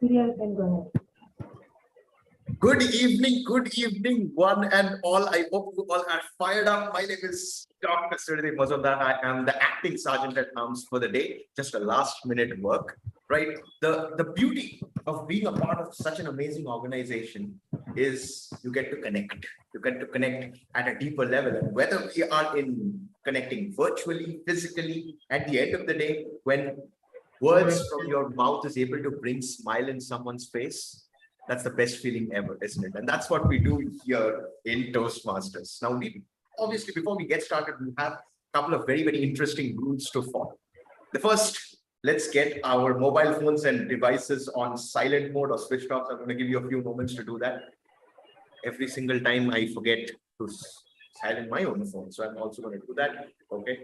Surya can go ahead. Good evening, one and all. I hope you all are fired up. My name is Dr. Sridhar Mazumdar. I am the acting sergeant at arms for the day. Just a last minute work, right? The beauty of being a part of such an amazing organization is you get to connect. You get to connect at a deeper level. And whether we are in connecting virtually, physically, at the end of the day, when words from your mouth is able to bring smile in someone's face, that's the best feeling ever, isn't it? And that's what we do here in Toastmasters. Now, obviously, before we get started, we have a couple of very, very interesting rules to follow. The first, let's get our mobile phones and devices on silent mode or switched off. I'm going to give you a few moments to do that. Every single time I forget to silent my own phone, so I'm also going to do that. Okay.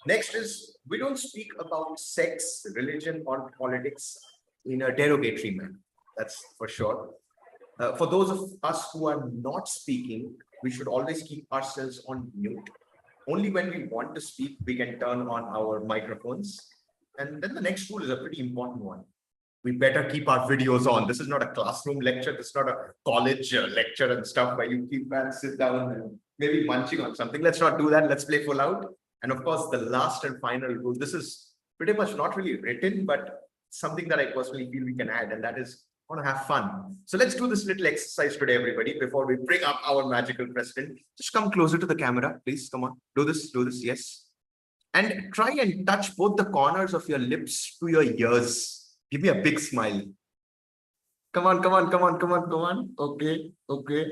Next is, we don't speak about sex, religion, or politics in a derogatory manner. That's for sure. For those of us who are not speaking, we should always keep ourselves on mute. Only when we want to speak, we can turn on our microphones. And then the next rule is a pretty important one. We better keep our videos on. This is not a classroom lecture. This is not a college lecture and stuff where you keep and sit down and maybe munching on something. Let's not do that. Let's play full out. And of course, the last and final rule, this is pretty much not really written, but something that I personally feel we can add, and that is, want to have fun. So let's do this little exercise today, everybody, before we bring up our magical president. Just come closer to the camera, please. Come on, do this, yes. And try and touch both the corners of your lips to your ears. Give me a big smile. Come on. Okay.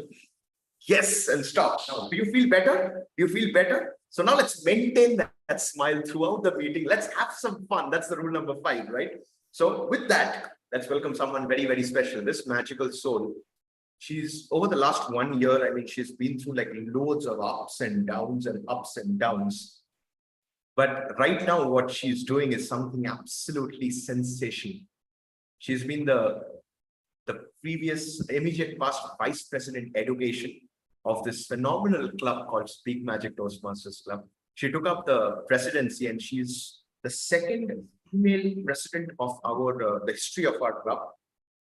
Yes, and stop. Now, do you feel better? So now let's maintain that smile throughout the meeting. Let's have some fun. That's the rule number 5, right? So with that, let's welcome someone very, very special. This magical soul. She's over the last 1 year. I mean, she's been through like loads of ups and downs. But right now, what she's doing is something absolutely sensational. She's been the previous immediate past vice president education of this phenomenal club called Speak Magic Toastmasters Club. She took up the presidency, and she's the second female president of our the history of our club.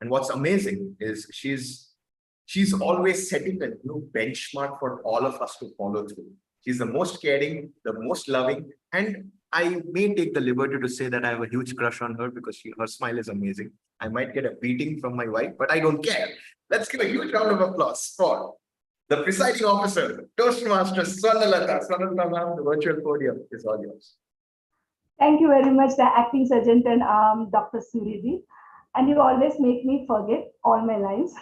And what's amazing is she's always setting a new benchmark for all of us to follow through. She's the most caring, the most loving, and I may take the liberty to say that I have a huge crush on her because her smile is amazing. I might get a beating from my wife, but I don't care. Let's give a huge round of applause for the presiding officer, Toastmasters Swarnalata. Swarnalata, ma'am, the virtual podium is all yours. Thank you very much, the acting sergeant and Dr. Surya. And you always make me forget all my lines.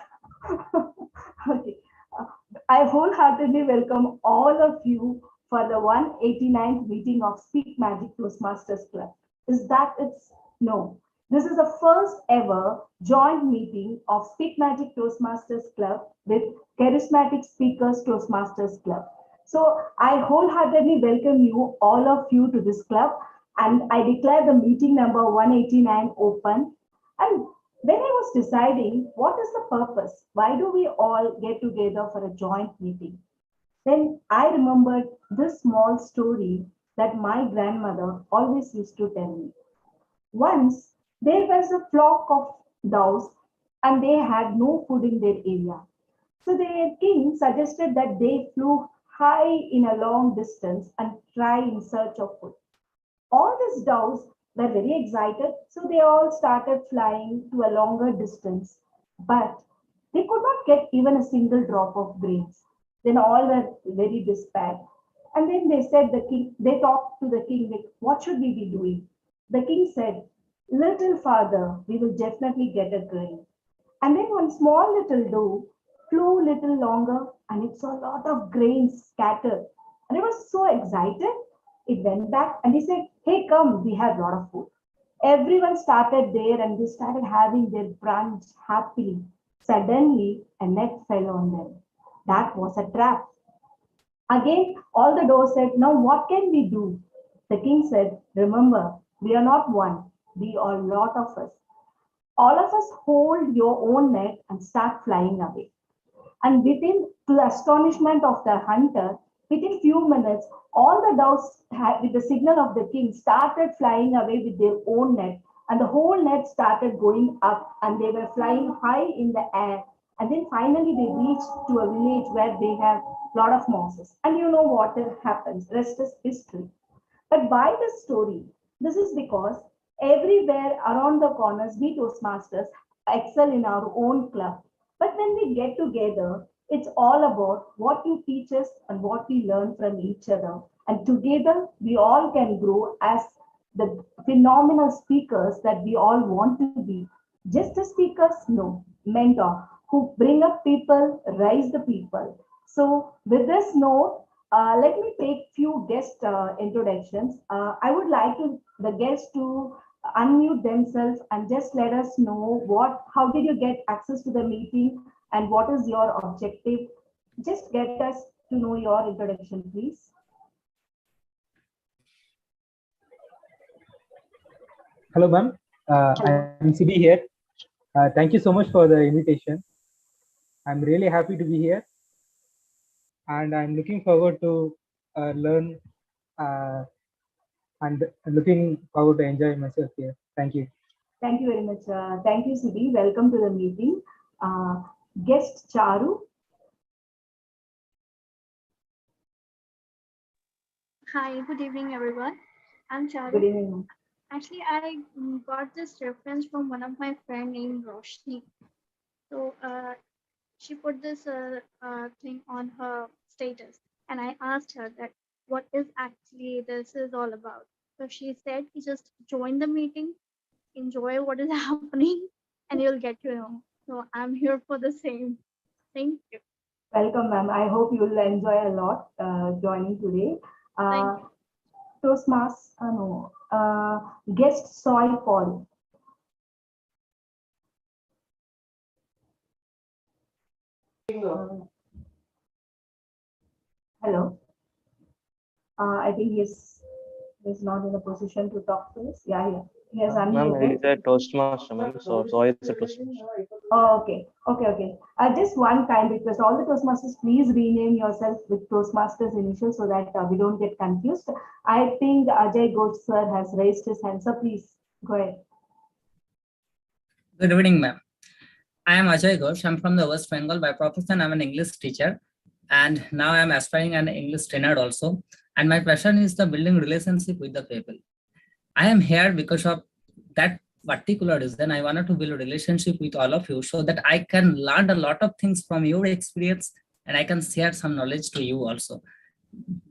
Okay. I wholeheartedly welcome all of you for the 189th meeting of Speak Magic Toastmasters Club. Is that it's? No. This is the first ever joint meeting of Speak Magic Toastmasters Club with Charismatic Speakers Toastmasters Club. So I wholeheartedly welcome you, all of you, to this club. And I declare the meeting number 189 open. And when I was deciding what is the purpose, why do we all get together for a joint meeting? Then I remembered this small story that my grandmother always used to tell me. Once there was a flock of doves and they had no food in their area. So their king suggested that they flew high in a long distance and try in search of food. All these doves were very excited, so they all started flying to a longer distance, but they could not get even a single drop of grains. Then all were very despaired. And then they talked to the king, like, what should we be doing? The king said, little farther, we will definitely get a grain. And then one small little dove flew a little longer and it saw a lot of grains scattered. And it was so excited. It went back and he said, hey, come, we have a lot of food. Everyone started there and they started having their brunch happily. Suddenly, a net fell on them. That was a trap. Again, all the doves said, now what can we do? The king said, remember, we are not one. We are a lot of us. All of us hold your own net and start flying away. And to the astonishment of the hunter, within few minutes, all the doves, with the signal of the king, started flying away with their own net And the whole net started going up and they were flying high in the air. And then finally they reached to a village where they have a lot of mosses. And you know what happens, rest is history. But why this story? This is because everywhere around the corners, we Toastmasters excel in our own club. But when we get together, it's all about what you teach us and what we learn from each other. And together, we all can grow as the phenomenal speakers that we all want to be. Just the speakers? No, mentor who bring up people, rise the people. So, with this note, let me take few guest introductions. I would like the guests to unmute themselves and just let us know how did you get access to the meeting and what is your objective. Just get us to know your introduction, please. Hello, ma'am. I'm CB here. Thank you so much for the invitation. I'm really happy to be here, and I'm looking forward to learn and looking forward to enjoy myself here. Thank you. Thank you very much. Thank you, CB. Welcome to the meeting. Guest Charu. Hi, good evening, everyone. I'm Good Charu. evening. Actually, I got this reference from one of my friend named Roshni. So she put this thing on her status, and I asked her that what is actually this is all about. So she said, "You just join the meeting, enjoy what is happening, and you'll get to know." So I'm here for the same. Thank you. Welcome, ma'am. I hope you will enjoy a lot joining today. Thank you. Toastmasters, no, guest Soy Paul. Hello. I think he's not in a position to talk to us. Yeah, he has Ma'am, unmuted. it is a Toastmaster, ma'am. So it's a Toastmaster. Oh, okay. Just one kind request. All the Toastmasters, please rename yourself with Toastmasters initials so that we don't get confused. I think Ajay Ghosh sir has raised his hand. So please go ahead. Good evening, ma'am. I am Ajay Ghosh. I'm from the West Bengal. By profession, I'm an English teacher. And now I'm aspiring an English trainer also. And my passion is the building relationship with the people. I am here because of that particular reason. I wanted to build a relationship with all of you so that I can learn a lot of things from your experience and I can share some knowledge to you also.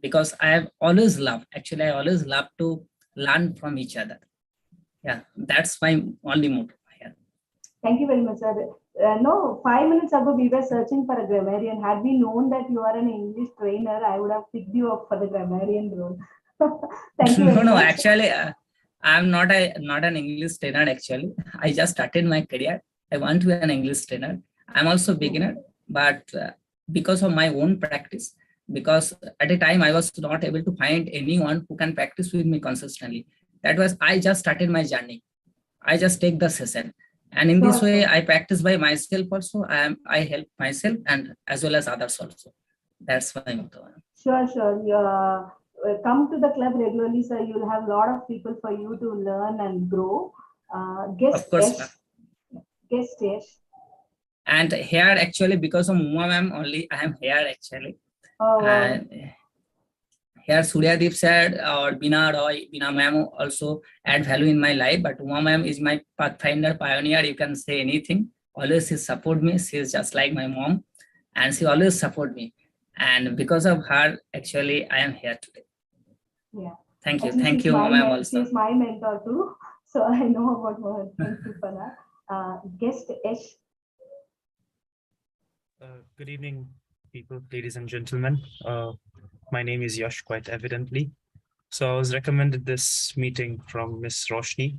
Because I have always loved, actually, I always love to learn from each other. Yeah, that's my only motto here. Thank you very much, sir. No, 5 minutes ago we were searching for a grammarian. Had we known that you are an English trainer, I would have picked you up for the grammarian role. Thank you very much. No, actually, I'm not an English trainer. Actually, I just started my career. I want to be an English trainer. I'm also beginner, but because of my own practice, because at a time I was not able to find anyone who can practice with me consistently. That was I just started my journey. I just take the session. And in this way, I practice by myself also. I help myself and as well as others also. That's my motto. Sure. Come to the club regularly, sir. You'll have a lot of people for you to learn and grow. Guest Yash. And here actually because of Uma ma'am only I am here actually. Oh, wow. And here Suryadeep said or Bina Roy, Bina ma'am also add value in my life, but Uma ma'am is my pathfinder, pioneer. You can say anything. Always she support me. She is just like my mom, and she always support me. And because of her, actually, I am here today. Yeah. Thank you. Actually, Thank you, ma'am. Also. She's my mentor too, so I know about her. Thank you for that. Guest Yash. Good evening, people, ladies and gentlemen. My name is Yash, quite evidently. So I was recommended this meeting from Miss Roshni.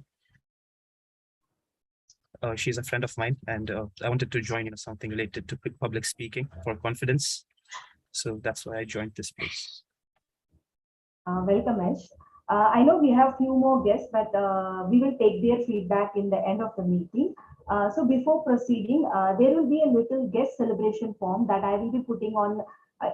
She's a friend of mine, and I wanted to join something related to public speaking for confidence. So that's why I joined this place. Welcome, Yash. I know we have few more guests, but we will take their feedback in the end of the meeting. So before proceeding, there will be a little guest celebration form that I will be putting on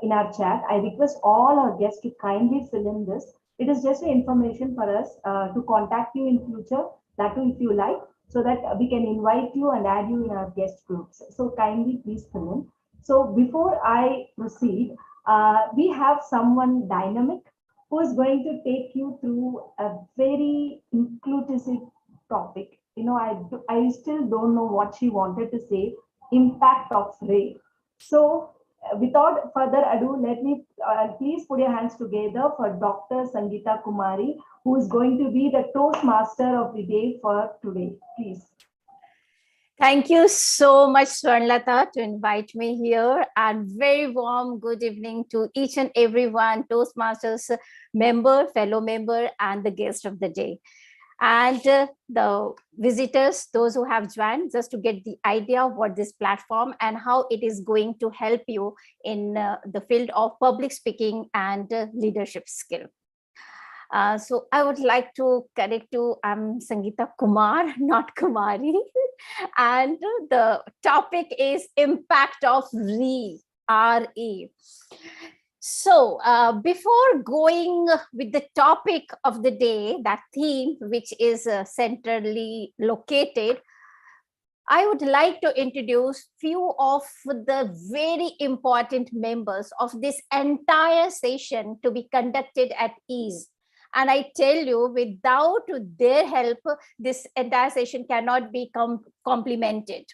in our chat. I request all our guests to kindly fill in this. It is just an information for us to contact you in future that too if you like, so that we can invite you and add you in our guest groups. So kindly please fill in. So before I proceed, we have someone dynamic who is going to take you through a very inclusive topic. I still don't know what she wanted to say, impact of rain. So without further ado, let me please put your hands together for Dr. Sangeeta Kumari, who is going to be the Toastmaster of the day for today. Please. Thank you so much, Swarnlata, to invite me here, and very warm good evening to each and everyone, Toastmasters member, fellow member, and the guest of the day. And the visitors, those who have joined, just to get the idea of what this platform and how it is going to help you in the field of public speaking and leadership skill. So I would like to correct you. I'm Sangeeta Kumar, not Kumari. And the topic is impact of RE. So before going with the topic of the day, that theme, which is centrally located, I would like to introduce few of the very important members of this entire session to be conducted at ease. And I tell you, without their help, this entire session cannot be complemented.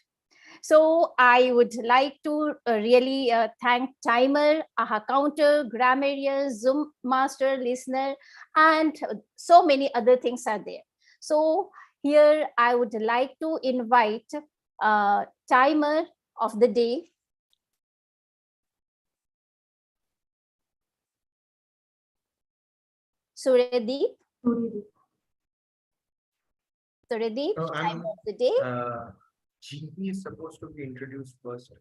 So I would like to really thank Timer, Aha Counter, Grammarian, Zoom Master, Listener, and so many other things are there. So here I would like to invite Timer of the day. Suryadeep. Suryadeep, time of the day. GP is supposed to be introduced first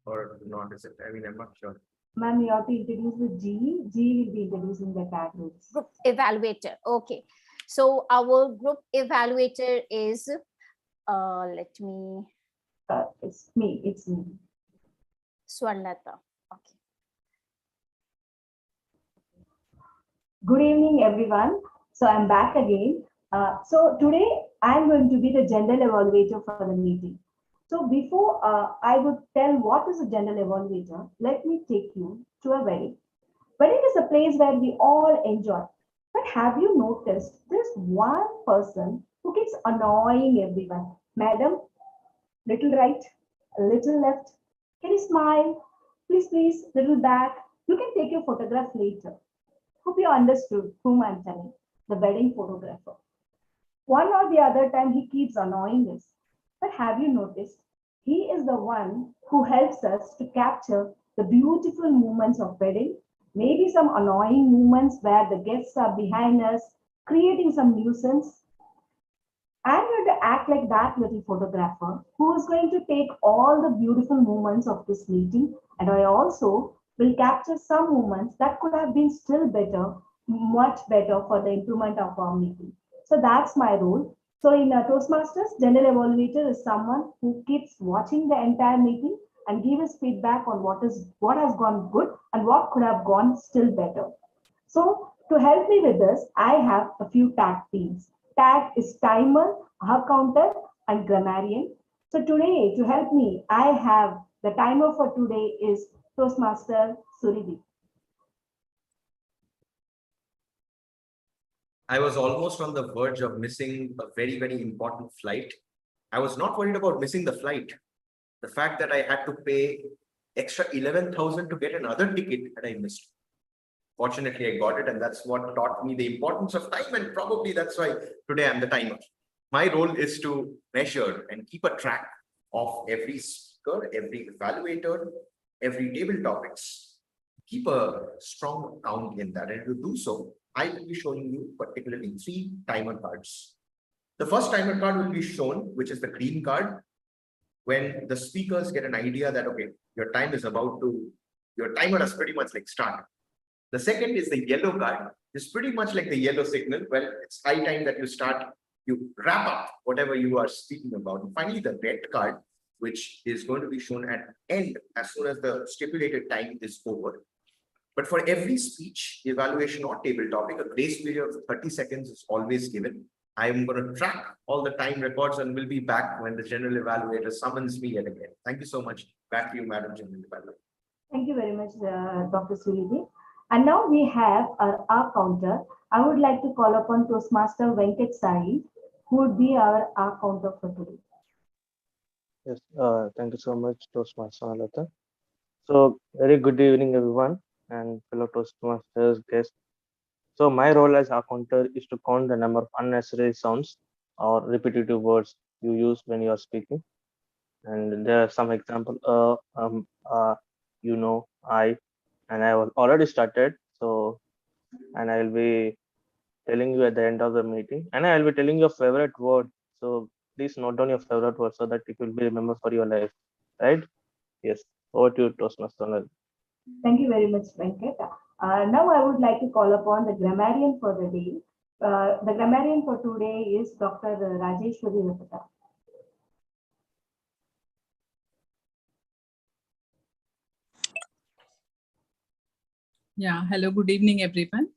or not, is it? I mean, I'm not sure. Ma'am, you have to introduce with G. G will be introducing the categories. Group evaluator. Okay. So our group evaluator is, let me. It's me. Swarnlata. Okay. Good evening, everyone. So I'm back again. So today I'm going to be the general evaluator for the meeting. So before I would tell what is a general evaluator, let me take you to a wedding. Wedding is a place where we all enjoy. But have you noticed there's one person who keeps annoying everyone? Madam, little right, a little left. Can you smile? Please, little back. You can take your photograph later. Hope you understood whom I'm telling, the wedding photographer. One or the other time he keeps annoying us. But have you noticed? He is the one who helps us to capture the beautiful moments of wedding, maybe some annoying moments where the guests are behind us, creating some nuisance. I'm going to act like that little photographer who is going to take all the beautiful moments of this meeting, and I also will capture some moments that could have been still better, much better for the improvement of our meeting. So that's my role. So in Toastmasters, general evaluator is someone who keeps watching the entire meeting and give us feedback on what has gone good and what could have gone still better. So to help me with this, I have a few tag teams. Tag is Timer, Aha Counter, and Grammarian. So today, to help me, I have the timer for today is Toastmaster Suryadeep. I was almost on the verge of missing a very, very important flight. I was not worried about missing the flight. The fact that I had to pay extra 11,000 to get another ticket that I missed. Fortunately, I got it, and that's what taught me the importance of time, and probably that's why today I'm the timer. My role is to measure and keep a track of every speaker, every evaluator, every table topics. Keep a strong count in that, and to do so, I will be showing you particularly 3 timer cards. The first timer card will be shown, which is the green card, when the speakers get an idea that, okay, your timer has pretty much like started. The second is the yellow card. It's pretty much like the yellow signal. Well, it's high time that you wrap up whatever you are speaking about. And finally, the red card, which is going to be shown at end as soon as the stipulated time is over. But for every speech, evaluation, or table topic, a grace period of 30 seconds is always given. I'm going to track all the time records and will be back when the general evaluator summons me yet again. Thank you so much. Back to you, Madam General Evaluator. Thank you very much, Dr. Suridi. And now we have our counter. I would like to call upon Toastmaster Venkat Sai, who would be our counter for today. Yes, thank you so much, Toastmaster Lata. So, very good evening, everyone, and fellow Toastmasters guests. So, my role as accounter is to count the number of unnecessary sounds or repetitive words you use when you are speaking. And there are some example. You know, I, and I was already started. So, and I will be telling you at the end of the meeting, and I will be telling your favorite word. So please note down your favorite word so that it will be remembered for your life, right? Yes. Over to you, Toastmaster. Thank you very much, Venkat. Now I would like to call upon the grammarian for the day. The grammarian for today is Dr. Rajeshwari Rapata. Yeah, hello, good evening, everyone.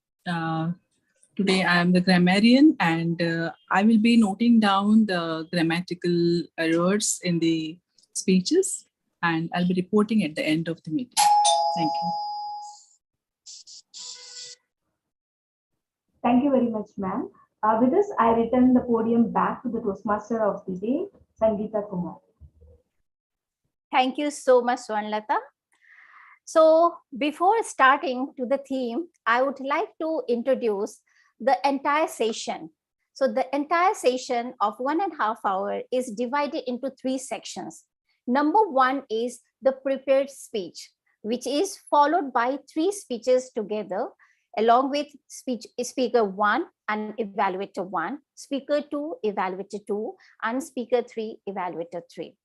Today I am the grammarian and I will be noting down the grammatical errors in the speeches and I'll be reporting at the end of the meeting. Thank you. Thank you very much, ma'am. With this, I return the podium back to the Toastmaster of the day, Sangeeta Kumar. Thank you so much, Swarnlata. So before starting to the theme, I would like to introduce the entire session. So the entire session of 1.5 hours is divided into 3 sections. Number 1 is the prepared speech, which is followed by 3 speeches together, along with speaker 1 and evaluator 1, speaker 2, evaluator 2, and speaker 3, evaluator 3.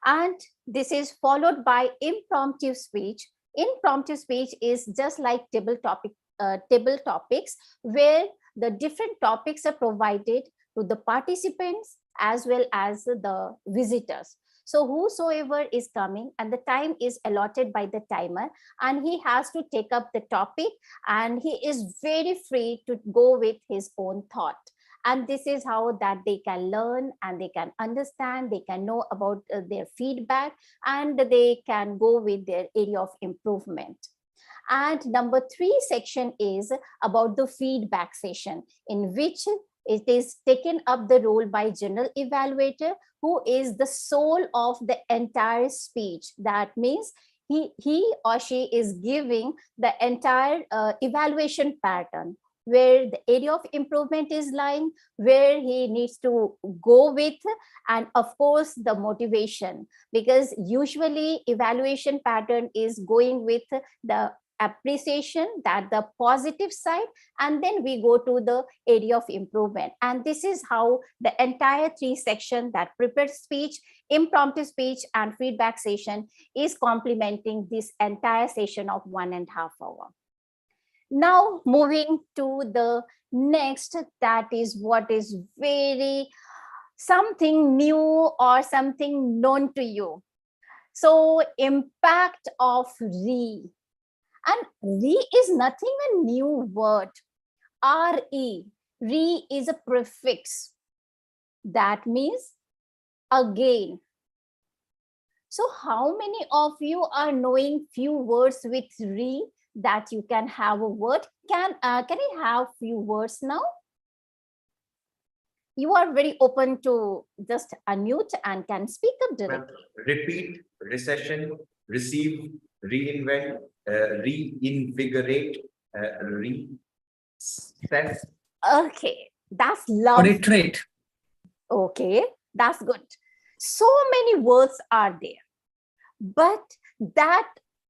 And this is followed by impromptu speech. Impromptu speech is just like table topics, where the different topics are provided to the participants as well as the visitors. So whosoever is coming and the time is allotted by the timer and he has to take up the topic and he is very free to go with his own thought. And this is how that they can learn and they can understand, they can know about their feedback and they can go with their area of improvement. And number 3 section is about the feedback session, in which it is taken up the role by general evaluator, who is the soul of the entire speech. That means he or she is giving the entire evaluation pattern, where the area of improvement is lying, where he needs to go with, and of course the motivation, because usually evaluation pattern is going with the appreciation, that the positive side, and then we go to the area of improvement. And this is how the entire 3 section, that prepared speech, impromptu speech, and feedback session, is complementing this entire session of 1.5 hours. Now moving to the next, that is what is very something new or something known to you. So impact of re. And re is nothing a new word. Re. Re is a prefix. That means again. So how many of you are knowing few words with re that you can have a word? Can I have few words now? You are very open to just unmute and can speak up directly. Repeat, recession, receive, reinvent, reinvigorate, reset. Okay, that's lovely. Retreat. Okay, that's good. So many words are there, but that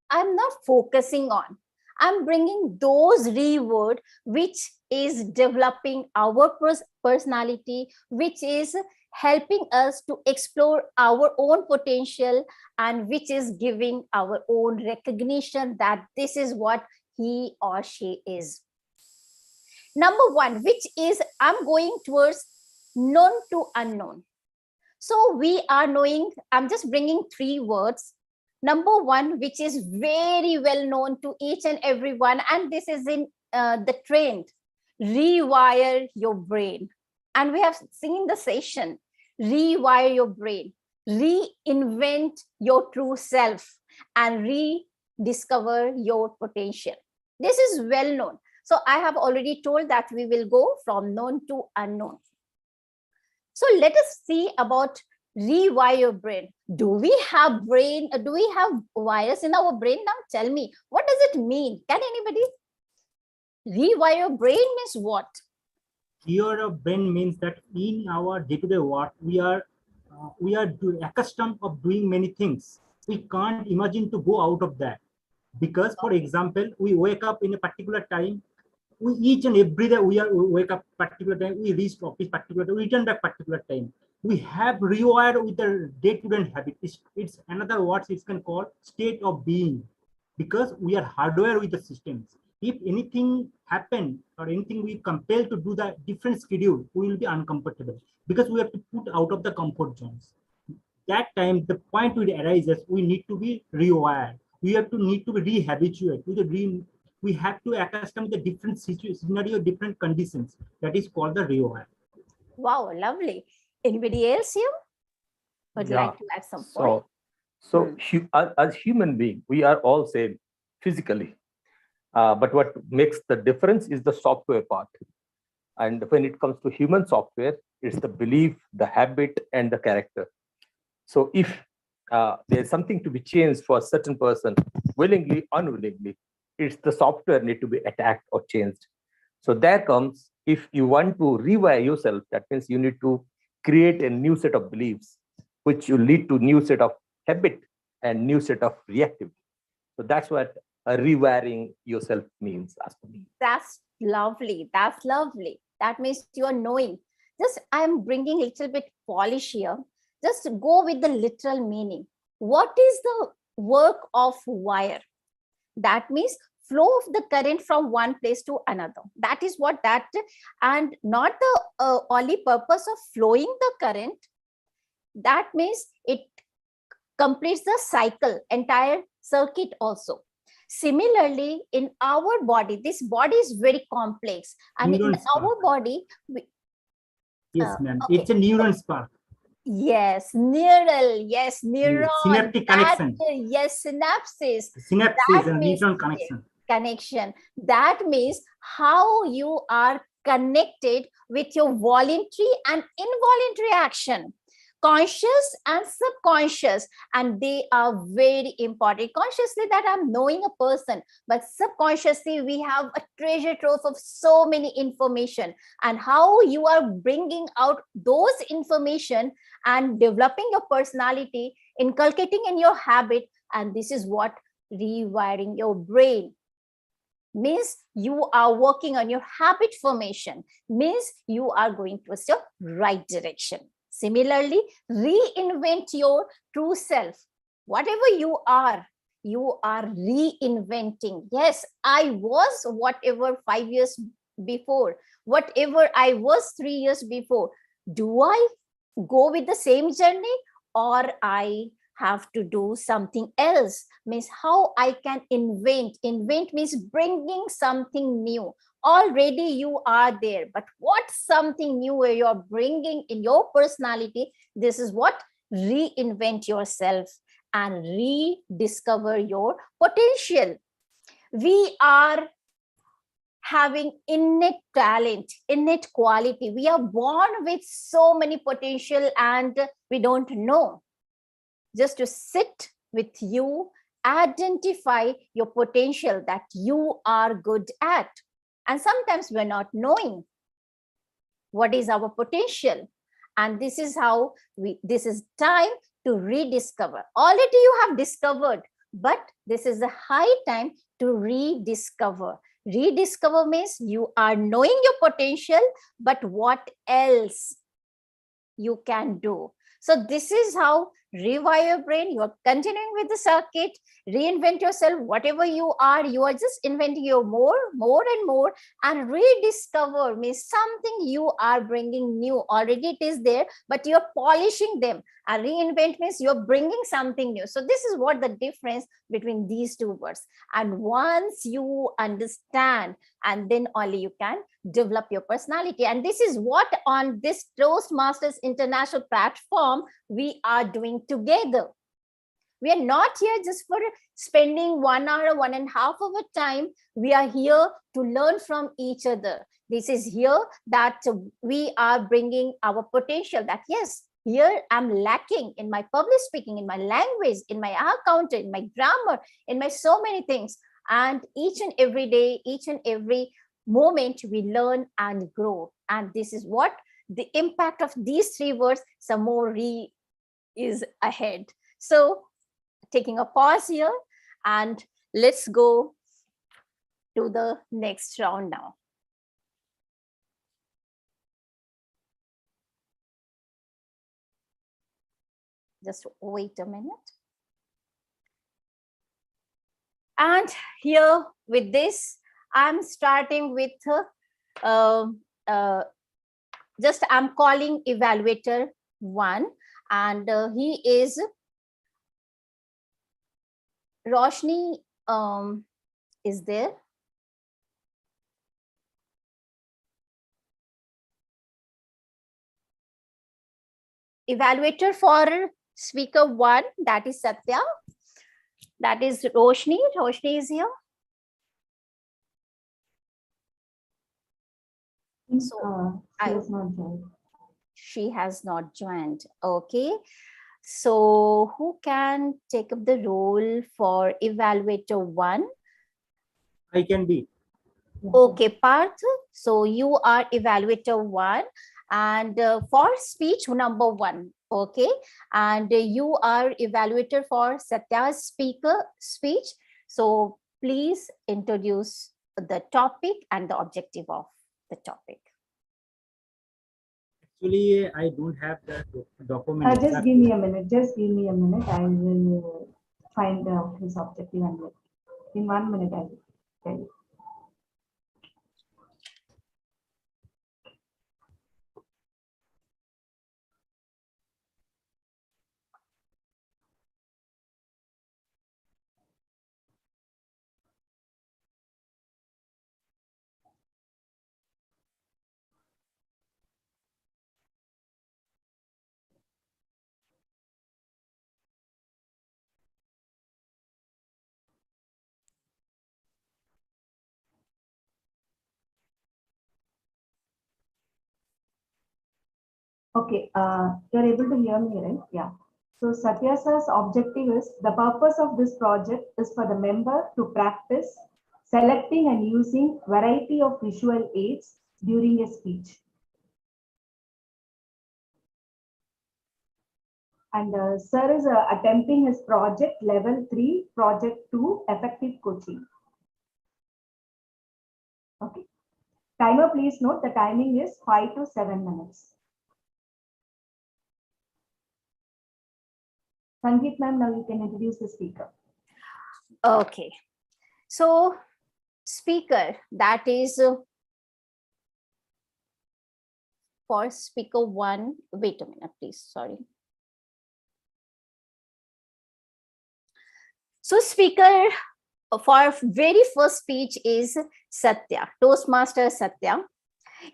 I'm not focusing on. I'm bringing those re-word which is developing our personality, which is helping us to explore our own potential, and which is giving our own recognition that this is what he or she is. Number 1, which is I'm going towards known to unknown. So we are knowing, I'm just bringing 3 words. Number 1, which is very well known to each and everyone, and this is in the trend, rewire your brain. And we have seen the session, rewire your brain, reinvent your true self, and rediscover your potential. This is well known. So I have already told that we will go from known to unknown. So let us see about rewire your brain. Do we have brain? Do we have wires in our brain now? Tell me, what does it mean? Can anybody? Rewire your brain means what? Your brain means that in our day-to-day work, we are accustomed of doing many things. We can't imagine to go out of that, because, for example, we wake up in a particular time. We each and every day we wake up particular time. We reach office particular time. We return back particular time. We have rewired with the day-to-day habit. It's another words it can call state of being, because we are hardware with the systems. If anything happen or anything we compelled to do the different schedule, we will be uncomfortable because we have to put out of the comfort zones. That time, the point will arises, we need to be rewired. We need to be rehabituated. We have to accustom the different scenario, different conditions. That is called the rewire. Wow, lovely. Anybody else here would like to add some point? As human being, we are all same physically. But what makes the difference is the software part. And when it comes to human software, it's the belief, the habit, and the character. So if there's something to be changed for a certain person, willingly, unwillingly, it's the software need to be attacked or changed. So there comes, if you want to rewire yourself, that means you need to create a new set of beliefs, which will lead to new set of habit and new set of reactivity. So that's what rewiring yourself means as for me. That's lovely. That's lovely. That means you are knowing. Just I'm bringing a little bit polish here. Just go with the literal meaning. What is the work of wire? That means flow of the current from one place to another. That is what that, and not the only purpose of flowing the current. That means it completes the cycle, entire circuit also. Similarly, in our body, this body is very complex, and in our body, yes, ma'am. Okay. It's a neuron spark. Yes, neural. Yes, neuron. Synaptic connection. Yes, synapses. Synapses and neuron connection. Connection. That means how you are connected with your voluntary and involuntary action. Conscious and subconscious, and they are very important. Consciously, that I'm knowing a person, but subconsciously we have a treasure trove of so many information, and how you are bringing out those information and developing your personality, inculcating in your habit, and this is what rewiring your brain means. You are working on your habit formation, means you are going towards the right direction. Similarly, reinvent your true self. Whatever you are reinventing. Yes, I was whatever 5 years before, whatever I was 3 years before. Do I go with the same journey, or I have to do something else? Means how I can invent. Invent means bringing something new. Already you are there, but what's something new where you're bringing in your personality? This is what reinvent yourself and rediscover your potential. We are having innate talent, innate quality. We are born with so many potential and we don't know. Just to sit with you, identify your potential that you are good at. And sometimes we're not knowing what is our potential. And this is how this is time to rediscover. Already you have discovered, but this is a high time to rediscover. Rediscover means you are knowing your potential, but what else you can do. So this is how rewire your brain. You're continuing with the circuit, reinvent yourself. Whatever you are just inventing your more and more, and rediscover means something you are bringing new. Already it is there, but you're polishing them. And reinvent means you're bringing something new. So this is what the difference between these two words. And once you understand, and then only you can develop your personality. And this is what on this Toastmasters International platform we are doing together. We are not here just for spending 1 hour, 1.5 hours time. We are here to learn from each other. This is here that we are bringing our potential, that yes, here I'm lacking in my public speaking, in my language, in my accounting, in my grammar, in my so many things. And each and every day, each and every moment we learn and grow. And this is what the impact of these 3 words, some more is ahead. So taking a pause here, and let's go to the next round now. Just wait a minute. And here with this, I'm starting with just I'm calling evaluator 1, and he is Roshni. Is there? Evaluator for speaker 1, that is Satya. That is Roshni. Roshni is here. So she has not joined. Okay. So who can take up the role for evaluator 1? I can be. Okay, Parth. So you are evaluator 1, and for speech number 1. Okay, and you are evaluator for Satya's speech. So please introduce the topic and the objective of the topic. Actually, I don't have the document. Just give me a minute. Just give me a minute. I will find out his objective and in 1 minute I will tell you. Okay, you're able to hear me, right? Yeah. So Satya sir's objective is, the purpose of this project is for the member to practice selecting and using variety of visual aids during a speech. And sir is attempting his project level 3, project 2, effective coaching. Okay. Timer, please note the timing is 5 to 7 minutes. Sangeet ma'am, now you can introduce the speaker. Okay. So speaker, that is for speaker 1. Wait a minute, please. Sorry. So speaker for very first speech is Satya. Toastmaster Satya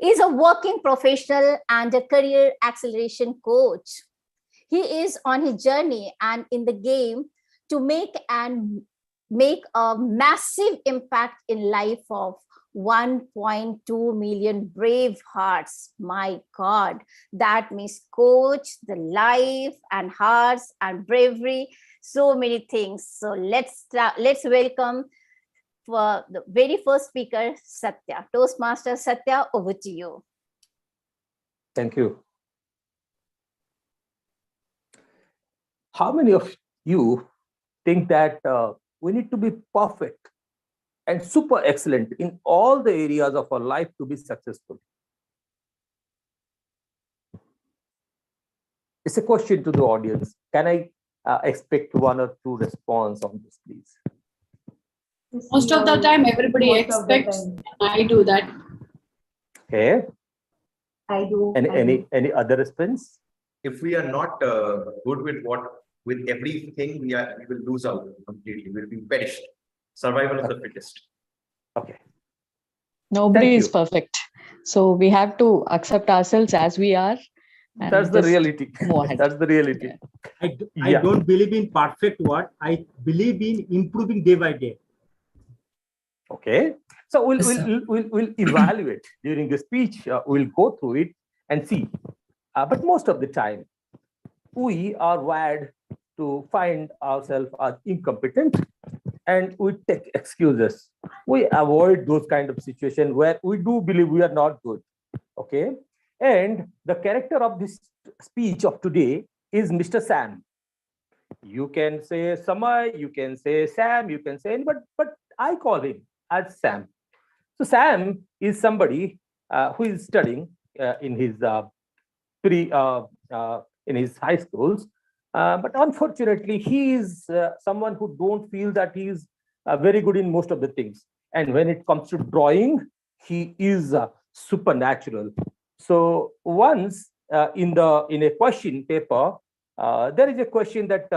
is a working professional and a career acceleration coach. He is on his journey and in the game to make a massive impact in life of 1.2 million brave hearts. My God, that means coach the life and hearts and bravery, so many things. So let's welcome for the very first speaker, Satya. Toastmaster Satya, over to you. Thank you. How many of you think that we need to be perfect and super excellent in all the areas of our life to be successful? It's a question to the audience. Can I expect one or two response on this, please? Most of the time, everybody expects, and I do that. Okay. I do. Any other response? If we are not good with everything, we will lose out completely. We will be perished. Survival of the fittest. Okay. Nobody is perfect. So we have to accept ourselves as we are. That's the reality. That's the reality. I don't believe in perfect word. I believe in improving day by day. Okay. So we'll evaluate during the speech. We'll go through it and see. But most of the time, we are wired to find ourselves as incompetent, and we take excuses. We avoid those kind of situations where we do believe we are not good. Okay. And the character of this speech of today is Mr. Sam. You can say Samay, you can say Sam, you can say anybody, but I call him as Sam. So Sam is somebody who is studying in his in his high schools, but unfortunately, he is someone who don't feel that he is very good in most of the things. And when it comes to drawing, he is supernatural. So once in a question paper, there is a question that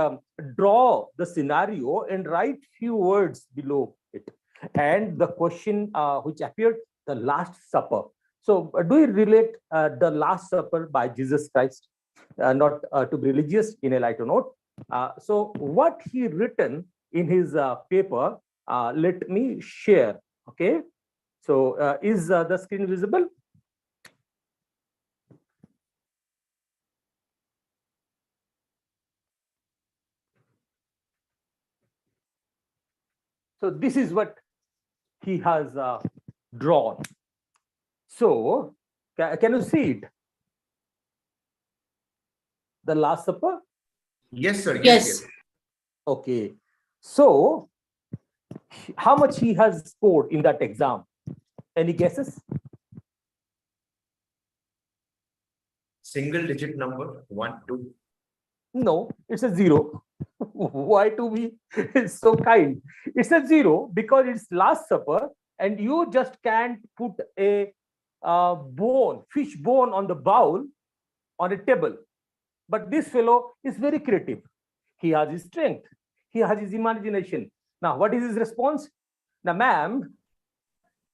draw the scenario and write few words below it. And the question which appeared, the Last Supper. So do you relate the Last Supper by Jesus Christ? Not to be religious, in a lighter note. So what he written in his paper, let me share. Okay. So is the screen visible? So this is what he has drawn. So can you see it? The Last Supper? Yes, sir. Yes. Okay. So how much he has scored in that exam? Any guesses? Single digit number, 1, 2. No, it's a 0. Why to be so kind? It's a 0 because it's Last Supper, and you just can't put a fish bone on the bowl on a table. But this fellow is very creative. He has his strength. He has his imagination. Now, what is his response? Now, ma'am,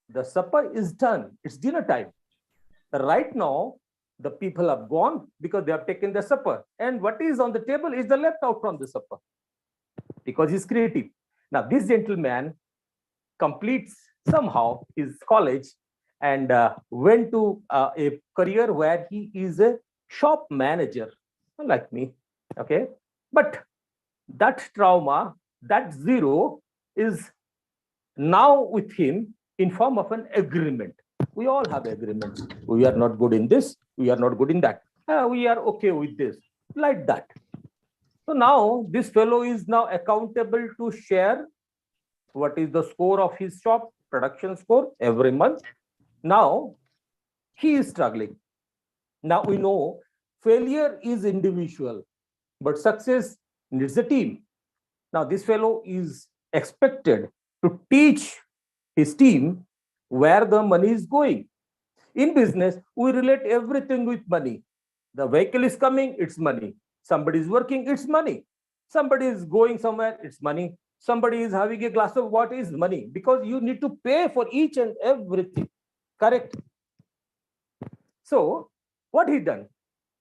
the supper is done. It's dinner time. Right now, the people have gone because they have taken the supper. And what is on the table is the left out from the supper because he's creative. Now, this gentleman completes somehow his college and went to a career where he is a shop manager, like me. Okay. But that trauma, that 0 is now with him in form of an agreement. We all have agreements. We are not good in this. We are not good in that. We are okay with this, like that. So now this fellow is now accountable to share what is the score of his shop, production score every month. Now he is struggling. Now we know failure is individual, but success needs a team. Now this fellow is expected to teach his team where the money is going. In business, we relate everything with money. The vehicle is coming, it's money. Somebody is working, it's money. Somebody is going somewhere, it's money. Somebody is having a glass of water, is money. Because you need to pay for each and everything. Correct? So, what he done?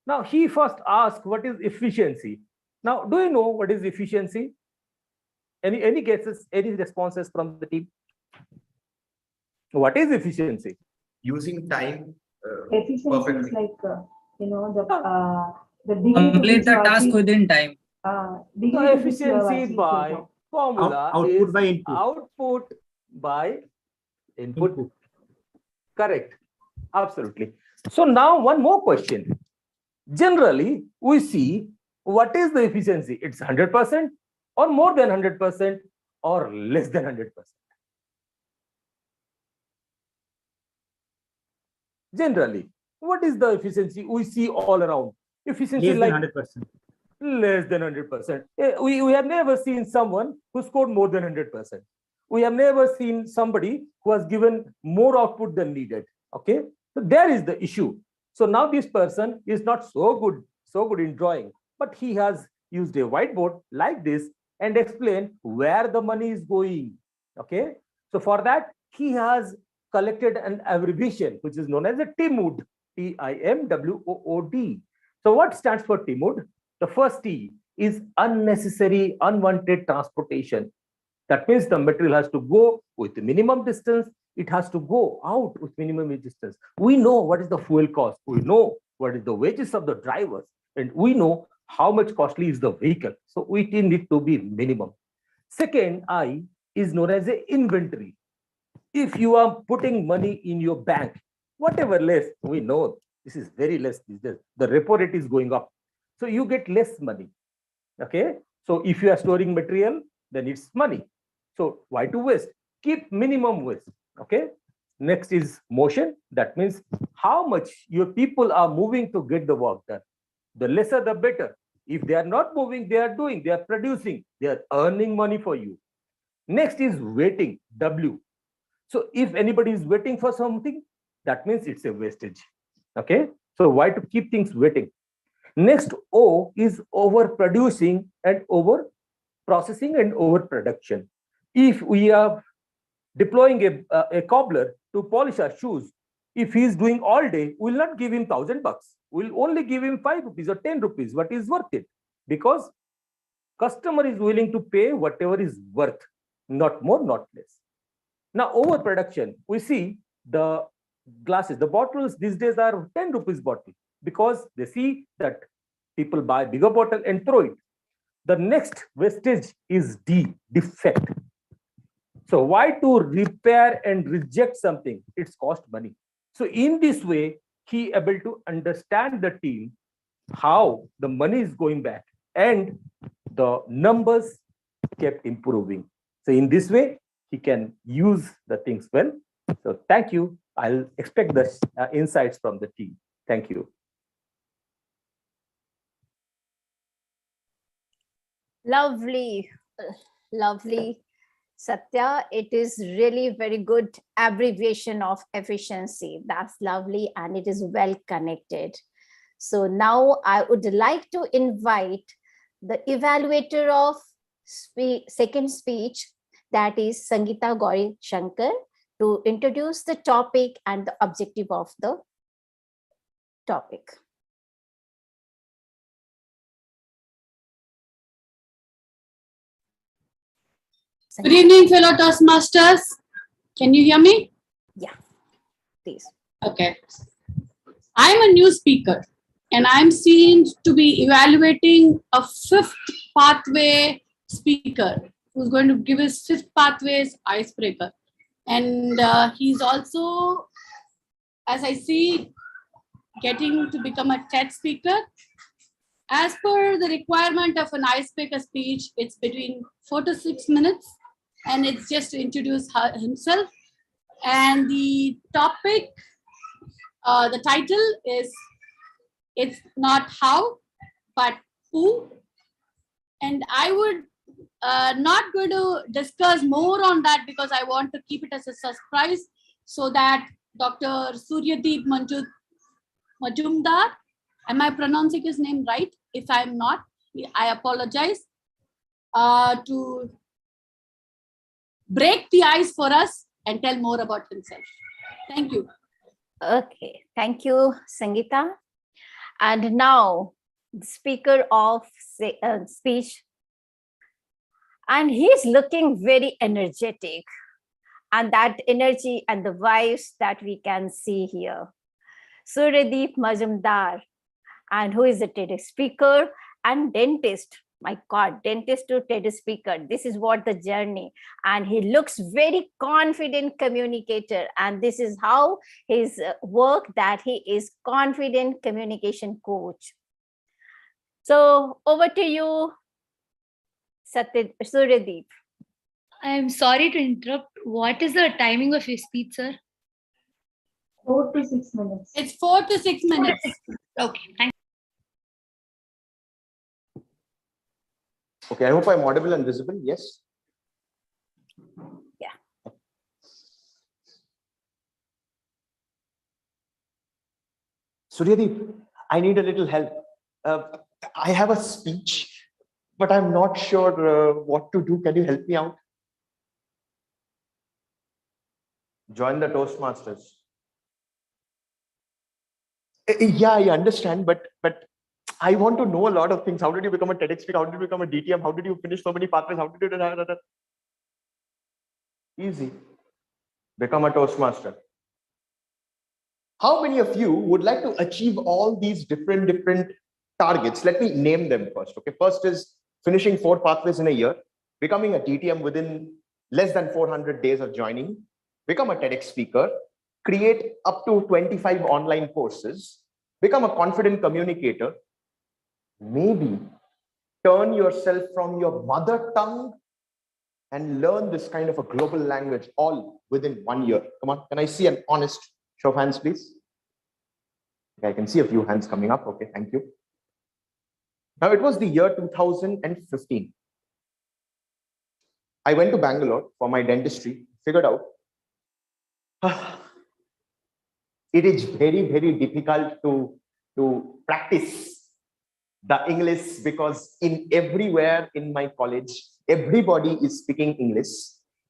Now, he first asked, what is efficiency? Now, do you know what is efficiency? Any guesses, any responses from the team? What is efficiency? Using time Efficiency perfectly. is like, the degree to Complete which the you are task achieve- within time. degree So to which you have efficiency achieved by your job. formula Output is by input. output by input. Correct. Absolutely. So now one more question. Generally, we see what is the efficiency? It's 100% or more than 100% or less than 100%. Generally, what is the efficiency we see all around? Efficiency Less like than 100%. less than 100%. We have never seen someone who scored more than 100%. We have never seen somebody who has given more output than needed. Okay, so there is the issue. So now this person is not so good in drawing, but he has used a whiteboard like this and explained where the money is going. Okay, so for that he has collected an abbreviation which is known as a TIMWOOD, TIMWOOD. So what stands for TIMWOOD? The first T is unnecessary, unwanted transportation. That means the material has to go with minimum distance. It has to go out with minimum distance. We know what is the fuel cost. We know what is the wages of the drivers. And we know how much costly is the vehicle. So we need to be minimum. Second I is known as a inventory. If you are putting money in your bank, whatever less, we know this is very less. The repo rate is going up. So you get less money. Okay. So if you are storing material, then it's money. So why to waste? Keep minimum waste. Okay. Next is motion. That means how much your people are moving to get the work done. The lesser, the better. If they are not moving, they are doing, they are producing, they are earning money for you. Next is waiting, W. So if anybody is waiting for something, that means it's a wastage. Okay. So why to keep things waiting? Next, O is overproducing and over processing and overproduction. If we are deploying a cobbler to polish our shoes, if he is doing all day, we'll not give him $1,000. We'll only give him 5 rupees or 10 rupees, what is worth it. Because customer is willing to pay whatever is worth, not more, not less. Now, overproduction, we see the glasses, the bottles these days are 10 rupees bottle because they see that people buy bigger bottle and throw it. The next wastage is D, defect. So why to repair and reject something? It's cost money. So in this way, he able to understand the team, how the money is going back and the numbers kept improving. So in this way, he can use the things well. So thank you. I'll expect the insights from the team. Thank you. Lovely, lovely. Satya, it is really very good abbreviation of efficiency. That's lovely and it is well connected. So now I would like to invite the evaluator of second speech, that is Sangeeta Gauri Shankar, to introduce the topic and the objective of the topic. Good evening, fellow Toastmasters. Can you hear me? Yeah, please. Okay. I'm a new speaker and I'm seen to be evaluating a 5th pathway speaker who's going to give his 5th pathways icebreaker. And he's also, as I see, getting to become a TED speaker. As per the requirement of an icebreaker speech, it's between 4 to 6 minutes. And it's just to introduce himself. And the topic, the title is, it's not how, but who. And I would not going to discuss more on that because I want to keep it as a surprise so that Dr. Suryadeep Majumdar, am I pronouncing his name right? If I'm not, I apologize, to break the ice for us and tell more about himself. Thank you. Okay, thank you, Sangeeta. And now, the speaker of speech, and he's looking very energetic, and that energy and the vibes that we can see here. Suryadeep Majumdar, and who is a TED speaker and dentist. My God, dentist to TED speaker. This is what the journey. And he looks very confident communicator. And this is how his work, that he is confident communication coach. So over to you, Suryadeep. I'm sorry to interrupt. What is the timing of your speech, sir? 4 to 6 minutes. It's 4 to 6 minutes. Okay, thank you. Okay, I hope I'm audible and visible. Yes. Yeah. Suryadeep, I need a little help. I have a speech, but I'm not sure what to do. Can you help me out? Join the Toastmasters. Yeah, I understand, but I want to know a lot of things. How did you become a TEDx speaker? How did you become a DTM? How did you finish so many pathways? How did you do that? Easy. Become a Toastmaster. How many of you would like to achieve all these different targets? Let me name them first. Okay, first is finishing 4 pathways in a year, becoming a DTM within less than 400 days of joining, become a TEDx speaker, create up to 25 online courses, become a confident communicator, maybe turn yourself from your mother tongue and learn this kind of a global language all within 1 year. Come on, can I see an honest show of hands, please? Okay, I can see a few hands coming up. Okay, thank you. Now, it was the year 2015. I went to Bangalore for my dentistry, figured out it is very difficult to practice the English because in everywhere in my college, everybody is speaking English.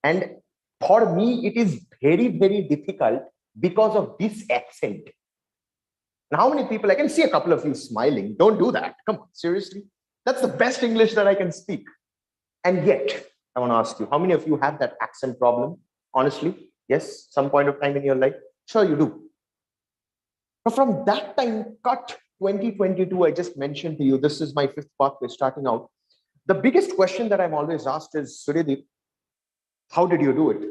And for me, it is very difficult because of this accent. Now, how many people, I can see a couple of you smiling. Don't do that. Come on, seriously. That's the best English that I can speak. And yet, I want to ask you, how many of you have that accent problem? Honestly, yes, some point of time in your life? Sure, you do. But from that time, cut 2022, I just mentioned to you, this is my 5th pathway starting out. The biggest question that I'm always asked is, Suryadeep, how did you do it?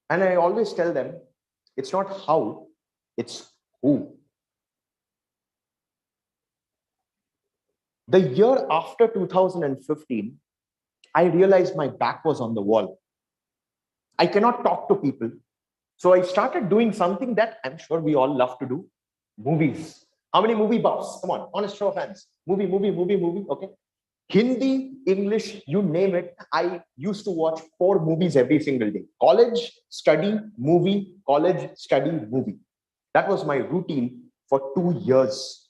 And I always tell them, it's not how, it's who. The year after 2015, I realized my back was on the wall. I cannot talk to people. So I started doing something that I'm sure we all love to do, movies. How many movie buffs? Come on, honest show of hands. Movie. Okay. Hindi, English, you name it. I used to watch 4 movies every single day. College, study, movie, college, study, movie. That was my routine for 2 years.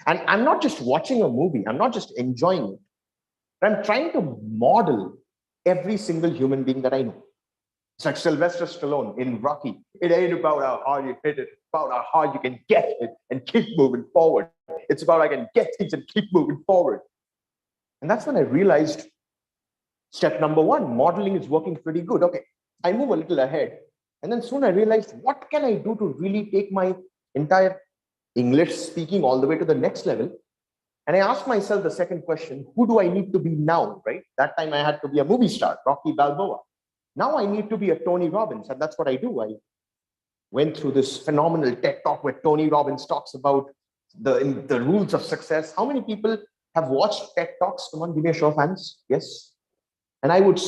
And I'm not just watching a movie. I'm not just enjoying it. I'm trying to model every single human being that I know. It's like Sylvester Stallone in Rocky. It ain't about how hard you hit it. It's about how hard you can get it and keep moving forward. It's about I can get things and keep moving forward. And that's when I realized step number 1, modeling is working pretty good. Okay, I move a little ahead. And then soon I realized, what can I do to really take my entire English speaking all the way to the next level? And I asked myself the second question, who do I need to be now, right? That time I had to be a movie star, Rocky Balboa. Now I need to be a Tony Robbins, and that's what I do. I went through this phenomenal TED Talk where Tony Robbins talks about the rules of success. How many people have watched TED Talks? Come on, give me a show of hands. Yes. And I would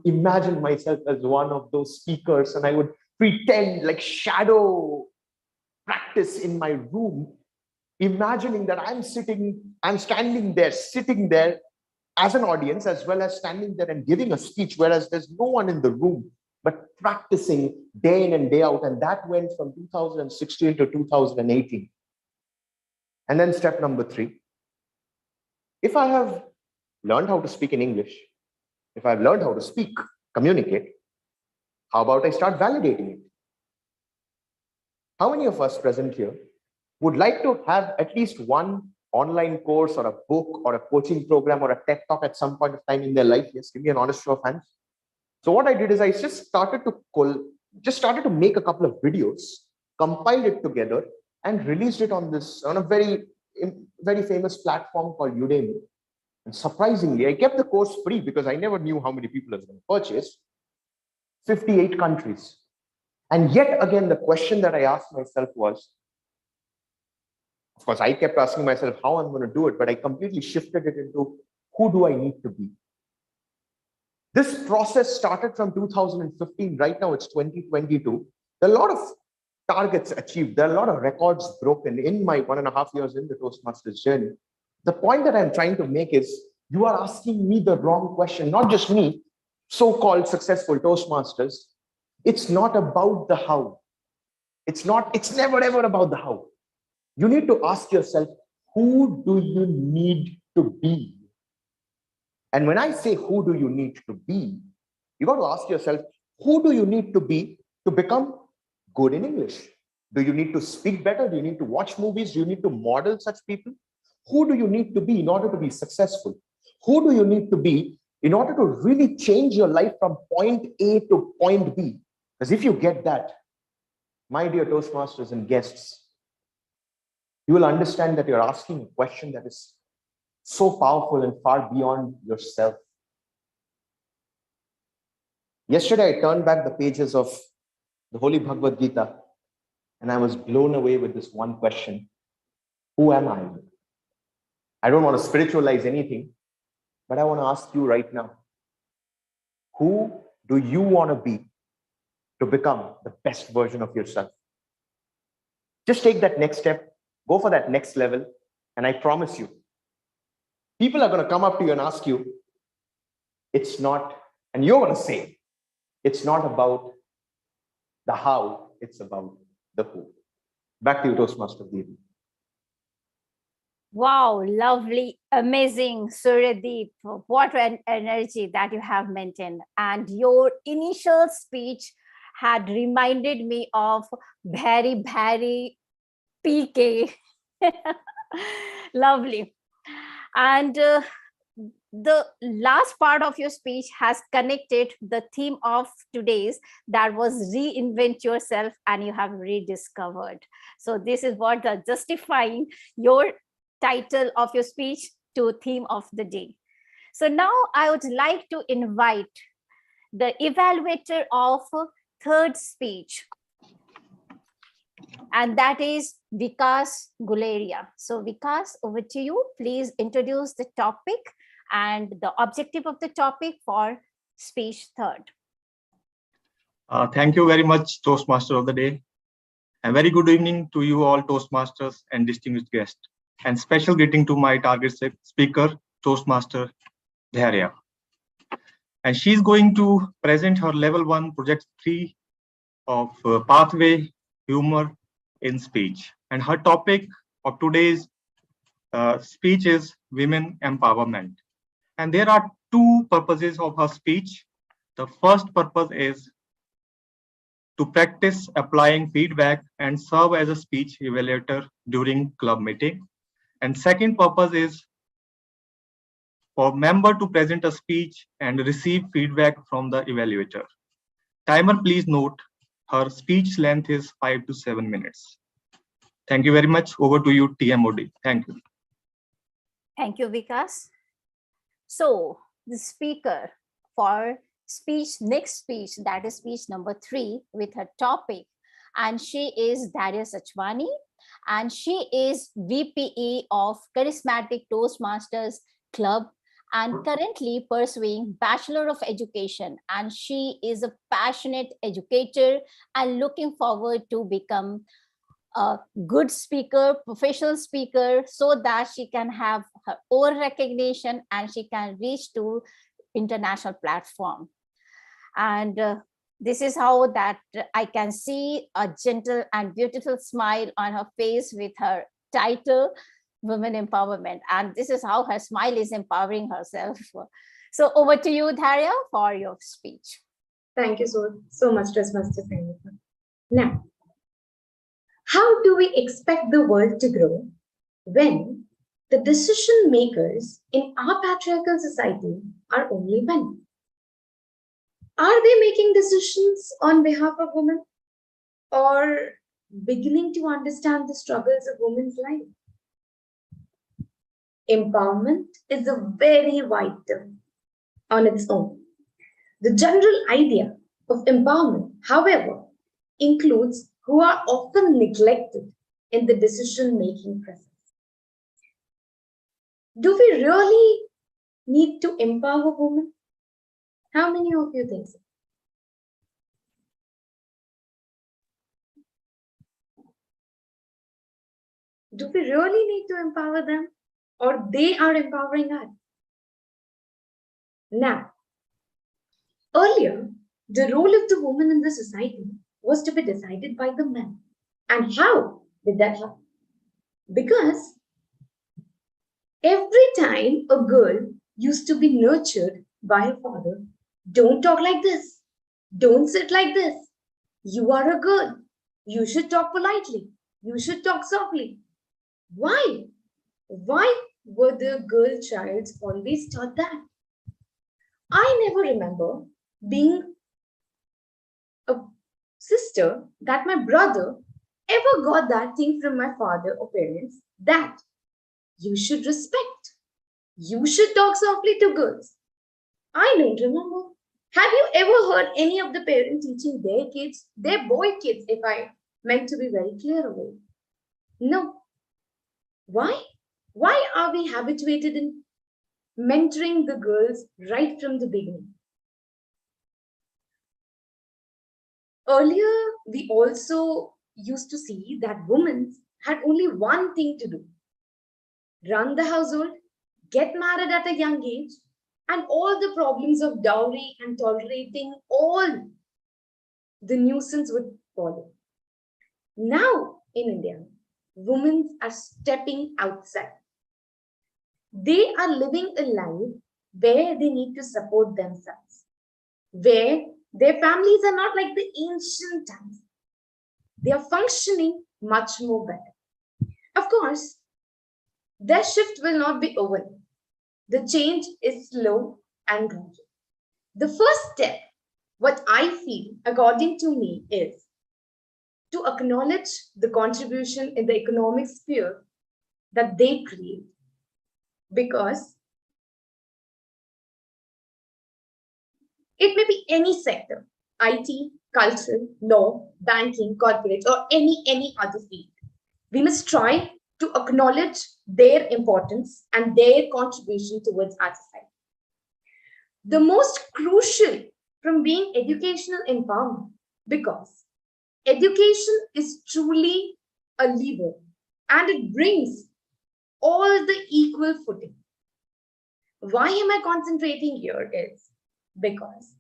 imagine myself as one of those speakers, and I would pretend like shadow practice in my room, imagining that I'm standing there, sitting there as an audience, as well as standing there and giving a speech, whereas there's no one in the room, but practicing day in and day out. And that went from 2016 to 2018. And then step number 3, if I have learned how to speak in English, if I've learned how to speak, communicate, how about I start validating it? How many of us present here would like to have at least one online course or a book or a coaching program or a TED Talk at some point of time in their life? Yes, give me an honest show of hands. So what I did is I just started to make a couple of videos, compiled it together, and released it on a very famous platform called Udemy. And surprisingly, I kept the course free because I never knew how many people are going to purchase. 58 countries. And yet again, the question that I asked myself was, of course, I kept asking myself how I'm going to do it, but I completely shifted it into who do I need to be? This process started from 2015. Right now, it's 2022. There are a lot of targets achieved. There are a lot of records broken in my 1.5 years in the Toastmasters journey. The point that I'm trying to make is You are asking me the wrong question, not just me, so-called successful Toastmasters. It's not about the how. It's never ever about the how. You need to ask yourself, who do you need to be? And when I say who do you need to be, you got to ask yourself, who do you need to be to become good in English? Do you need to speak better? Do you need to watch movies? Do you need to model such people? Who do you need to be in order to be successful? Who do you need to be in order to really change your life from point A to point B? Because if you get that, my dear Toastmasters and guests, you will understand that you're asking a question that is so powerful and far beyond yourself. Yesterday, I turned back the pages of the Holy Bhagavad Gita, and I was blown away with this one question. Who am I? I don't want to spiritualize anything, but I want to ask you right now, who do you want to be to become the best version of yourself? Just take that next step, go for that next level, and I promise you, people are going to come up to you and ask you, it's not, and you're going to say, it's not about the how, it's about the who. Back to you, Toastmaster Devi. Wow, lovely, amazing, Suryadeep. What an energy that you have maintained. And your initial speech had reminded me of Bhari Bhari PK. Lovely. And the last part of your speech has connected the theme of today's, that was reinvent yourself, and you have rediscovered. So this is what the justifying your title of your speech to theme of the day. So now I would like to invite the evaluator of third speech, and that is Vikas Guleria. So Vikas, over to you. Please introduce the topic and the objective of the topic for speech third. Thank you very much, Toastmaster of the day. A very good evening to you all, Toastmasters and distinguished guests. And special greeting to my target speaker, Toastmaster Dharya. And she's going to present her level 1 project 3 of pathway humor in speech. And her topic of today's speech is women empowerment. And there are two purposes of her speech. The first purpose is to practice applying feedback and serve as a speech evaluator during club meeting. And second purpose is for member to present a speech and receive feedback from the evaluator. Timer, please note, her speech length is 5 to 7 minutes. Thank you very much. Over to you, TMOD. Thank you. Thank you, Vikas. So the speaker for next speech, that is speech number 3 with her topic, and she is Daria Sachwani, and she is VPE of Charismatic Toastmasters Club and currently pursuing Bachelor of Education. And she is a passionate educator and looking forward to become a good speaker, professional speaker, so that she can have her own recognition and she can reach to international platform. And this is how that I can see a gentle and beautiful smile on her face with her title, Women Empowerment. And this is how her smile is empowering herself. So over to you, Dharya, for your speech. Thank you so much, Toastmaster Sangeeta. Now, how do we expect the world to grow when the decision makers in our patriarchal society are only men? Are they making decisions on behalf of women, or beginning to understand the struggles of women's life? Empowerment is a very wide term on its own. The general idea of empowerment, however, includes who are often neglected in the decision-making process. Do we really need to empower women? How many of you think so? Do we really need to empower them, or they are empowering us? Now, earlier, the role of the woman in the society was to be decided by the man. And how did that happen? Because every time a girl used to be nurtured by her father, don't talk like this, don't sit like this, you are a girl, you should talk politely, you should talk softly. Why? Why were the girl childs always taught that? I never remember being a sister that my brother ever got that thing from my father or parents that you should respect. You should talk softly to girls. I don't remember. Have you ever heard any of the parents teaching their kids, their boy kids, if I meant to be very clear about it? No. Why? Why are we habituated in mentoring the girls right from the beginning? Earlier, we also used to see that women had only one thing to do: run the household, get married at a young age, and all the problems of dowry and tolerating all the nuisance would follow. Now, in India, women are stepping outside. They are living a life where they need to support themselves, where their families are not like the ancient times. They are functioning much more better. Of course, their shift will not be overnight. The change is slow and gradual. The first step, what I feel, according to me, is to acknowledge the contribution in the economic sphere that they create. Because it may be any sector: IT, cultural, law, banking, corporate, or any other field. We must try to acknowledge their importance and their contribution towards our society. The most crucial from being educational empowerment, because education is truly a lever and it brings all the equal footing. Why am I concentrating here is because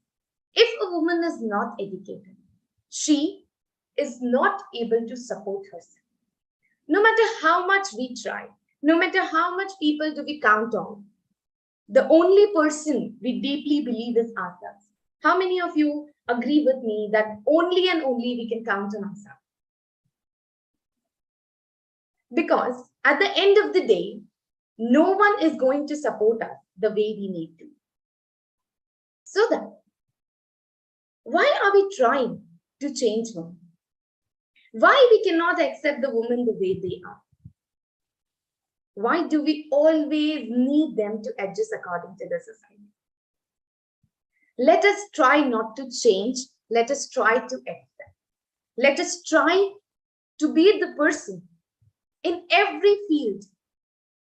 if a woman is not educated, she is not able to support herself. No matter how much we try, no matter how much people do we count on, the only person we deeply believe is ourselves. How many of you agree with me that only and only we can count on ourselves? Because at the end of the day, no one is going to support us the way we need to. So that, why are we trying to change women? Why we cannot accept the women the way they are? Why do we always need them to adjust according to the society? Let us try not to change. Let us try to accept. Let us try to be the person in every field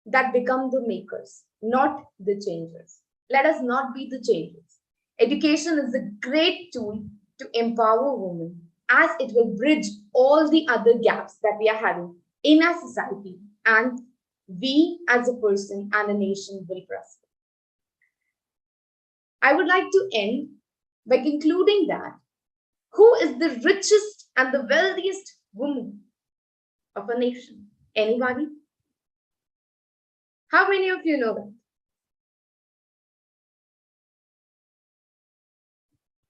that become the makers, not the changers. Let us not be the changers. Education is a great tool to empower women, as it will bridge all the other gaps that we are having in our society, and we as a person and a nation will prosper. I would like to end by concluding that who is the richest and the wealthiest woman of a nation? Anybody? How many of you know that?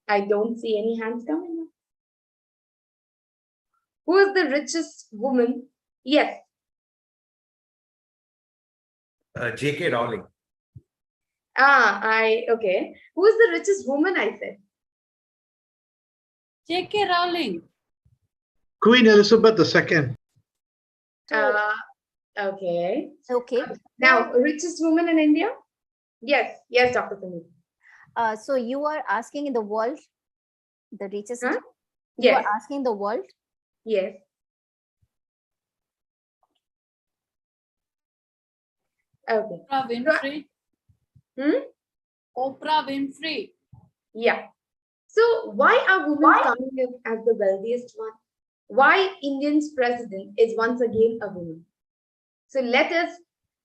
I don't see any hands coming up. Who is the richest woman? Yes. J.K. Rowling. Okay. Who is the richest woman, I said? J.K. Rowling. Queen Elizabeth II. Okay. Okay. Now, richest woman in India? Yes. Yes, Dr. Puneet. So you are asking in the world, the richest? Huh? You Yes. are asking the world? Yes. Okay. Oprah Winfrey. Oprah Winfrey. Yeah. So why are women coming up as the wealthiest one? Why India's president is once again a woman? So let us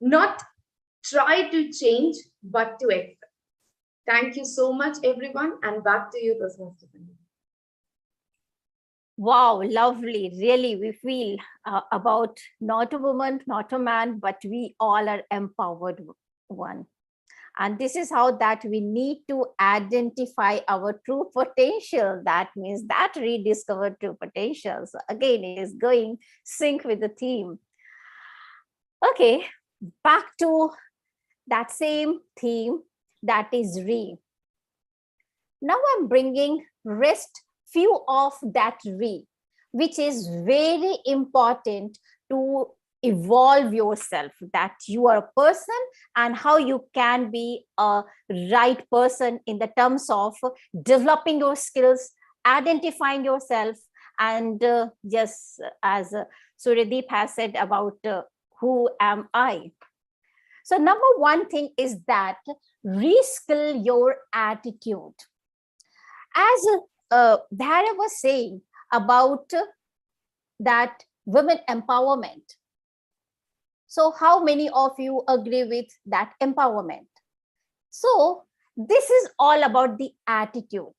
not try to change, but to accept. Thank you so much, everyone. And back to you, Toastmaster. Wow, lovely. Really, we feel about not a woman, not a man, but we all are empowered one. And this is how that we need to identify our true potential. That means that rediscover true potential. So again, it is going sync with the theme. Okay, back to that same theme, that is re. Now I'm bringing rest few of that re, which is very important to evolve yourself, that you are a person and how you can be a right person in the terms of developing your skills, identifying yourself, and yes, as Suryadeep has said about who am I. So number one thing is that reskill your attitude. As Dhara was saying about that women empowerment. So how many of you agree with that empowerment? So this is all about the attitude.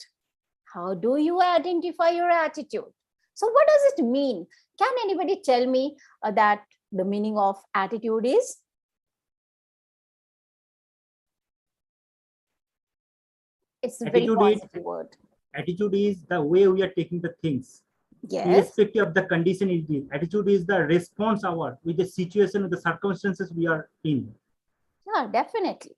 How do you identify your attitude? So what does it mean? Can anybody tell me that the meaning of attitude is? It's a very positive word. Attitude is the way we are taking the things. Yes. Irrespective of the condition it is. Attitude is the response our with the situation, with the circumstances we are in. Yeah, definitely.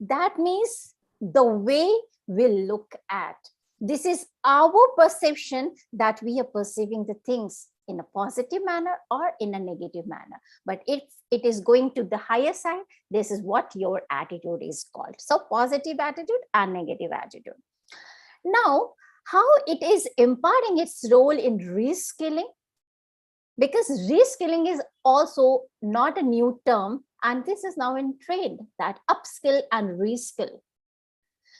That means the way we look at. This is our perception that we are perceiving the things in a positive manner or in a negative manner. But if it is going to the higher side, this is what your attitude is called. So positive attitude and negative attitude. Now, how it is imparting its role in reskilling? Because reskilling is also not a new term, and this is now in trend, that upskill and reskill.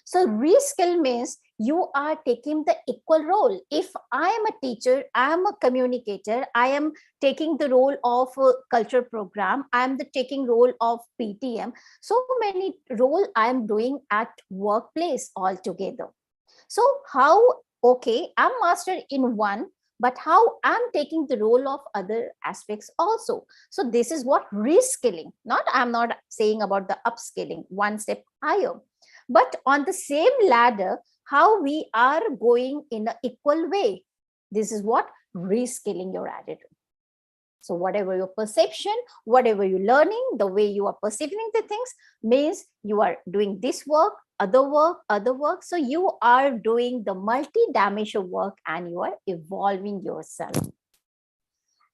So reskill means you are taking the equal role. If I am a teacher, I am a communicator, I am taking the role of a culture program, I am taking role of PTM. So many role I am doing at workplace altogether. So how, okay, I'm master in one, but how I'm taking the role of other aspects also. So this is what reskilling, I'm not saying about the upskilling, one step higher, but on the same ladder, how we are going in an equal way. This is what reskilling your attitude. So whatever your perception, whatever you're learning, the way you are perceiving the things means you are doing this work, other work. So you are doing the multi-dimensional work and you are evolving yourself.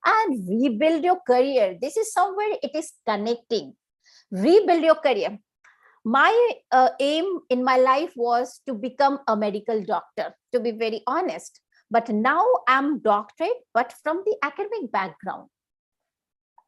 And rebuild your career. This is somewhere it is connecting. Rebuild your career. My aim in my life was to become a medical doctor, to be very honest. But now I'm doctorate, but from the academic background.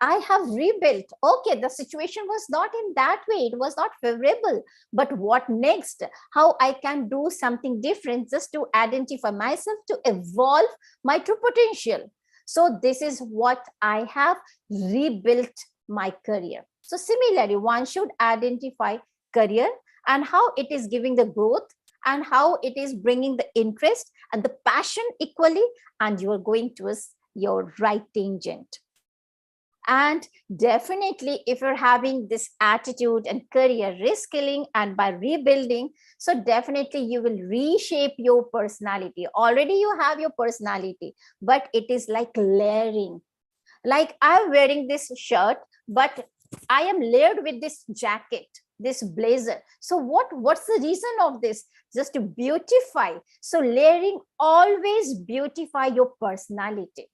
I have rebuilt. Okay, the situation was not in that way. It was not favorable. But what next? How I can do something different just to identify myself, to evolve my true potential. So this is what I have rebuilt my career. So similarly, one should identify career and how it is giving the growth and how it is bringing the interest and the passion equally, and you are going towards your right tangent. And definitely, if you're having this attitude and career reskilling and by rebuilding, so definitely you will reshape your personality. Already you have your personality, but it is like layering. Like I'm wearing this shirt, but I am layered with this jacket, this blazer. So what's the reason of this? Just to beautify. So layering always beautify your personality.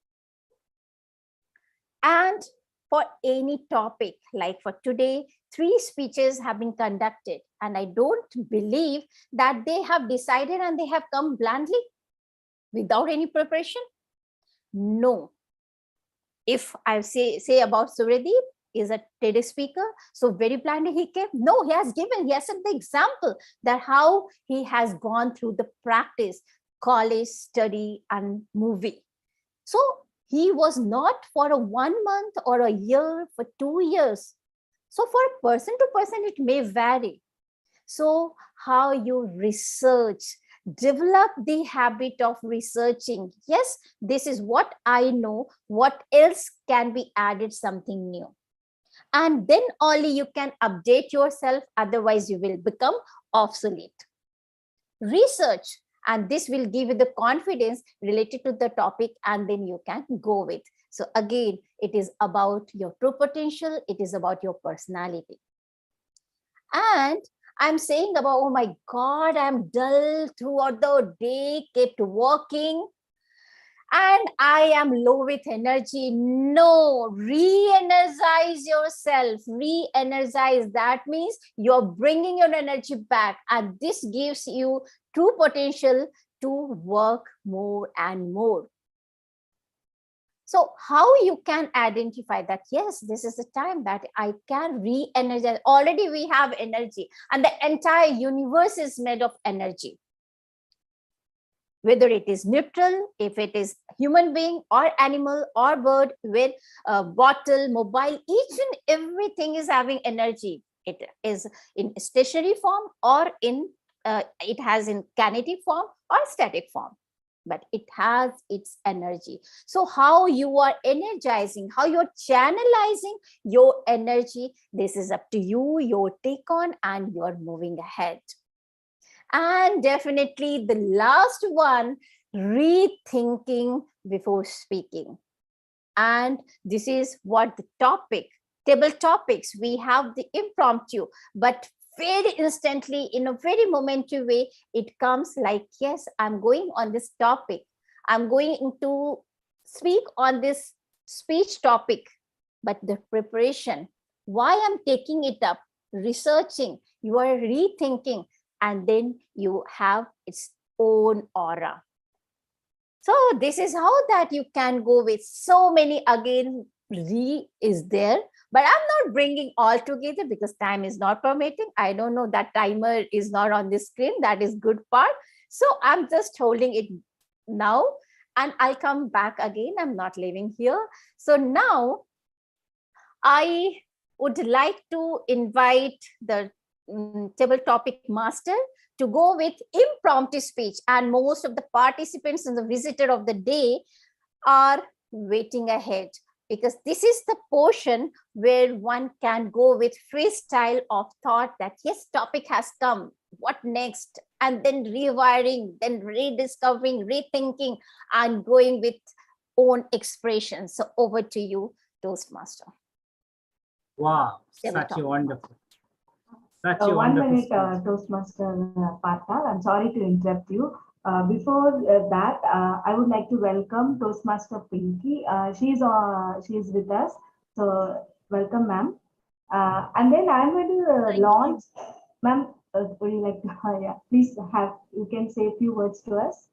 And for any topic, like for today, 3 speeches have been conducted, and I don't believe that they have decided and they have come blandly without any preparation. No. If I say about Suryadeep, is a TED speaker, so very blindly he came. No, he has set the example that how he has gone through the practice, college, study, and movie. So he was not for a 1 month or a year, for 2 years. So for person to person, it may vary. So how you research, develop the habit of researching. Yes, this is what I know. What else can be added, something new? And then only you can update yourself. Otherwise, you will become obsolete. Research, and this will give you the confidence related to the topic, and then you can go with. So again, it is about your true potential. It is about your personality. And I'm saying about, oh my God, I'm dull throughout the day, kept working, and I am low with energy. No, re-energize yourself, re-energize. That means you're bringing your energy back, and this gives you true potential to work more and more. So how you can identify that, yes, this is the time that I can re-energize. Already we have energy, and the entire universe is made of energy. Whether it is neutral, if it is human being or animal or bird, with a bottle, mobile, each and everything is having energy. It is in stationary form or in it has in kinetic form or static form, but it has its energy. So how you are energizing, how you're channelizing your energy, this is up to you, your take on, and you're moving ahead. And definitely the last one, rethinking before speaking. And this is what the topic, table topics, we have the impromptu, but very instantly, in a very momentary way, it comes like, yes, I'm going on this topic. I'm going to speak on this speech topic, but the preparation, why I'm taking it up, researching, you are rethinking, and then you have its own aura. So this is how that you can go with so many. Again, is there, but I'm not bringing all together because time is not permitting. I don't know, that timer is not on the screen. That is good part. So I'm just holding it now, and I'll come back again. I'm not leaving here. So now I would like to invite the table topic master to go with impromptu speech, and most of the participants and the visitor of the day are waiting ahead, because this is the portion where one can go with freestyle of thought that, yes, topic has come, what next, and then rewiring, then rediscovering, rethinking, and going with own expressions. So over to you, Toastmaster. Wow, Table such a topic. wonderful. Such a 1 wonderful minute, speech. Toastmaster Partha. I'm sorry to interrupt you. Before that, I would like to welcome Toastmaster Pinky. She's with us. So welcome, ma'am. And then I'm going to launch, ma'am. Would you like to? Yeah, please have. You can say a few words to us.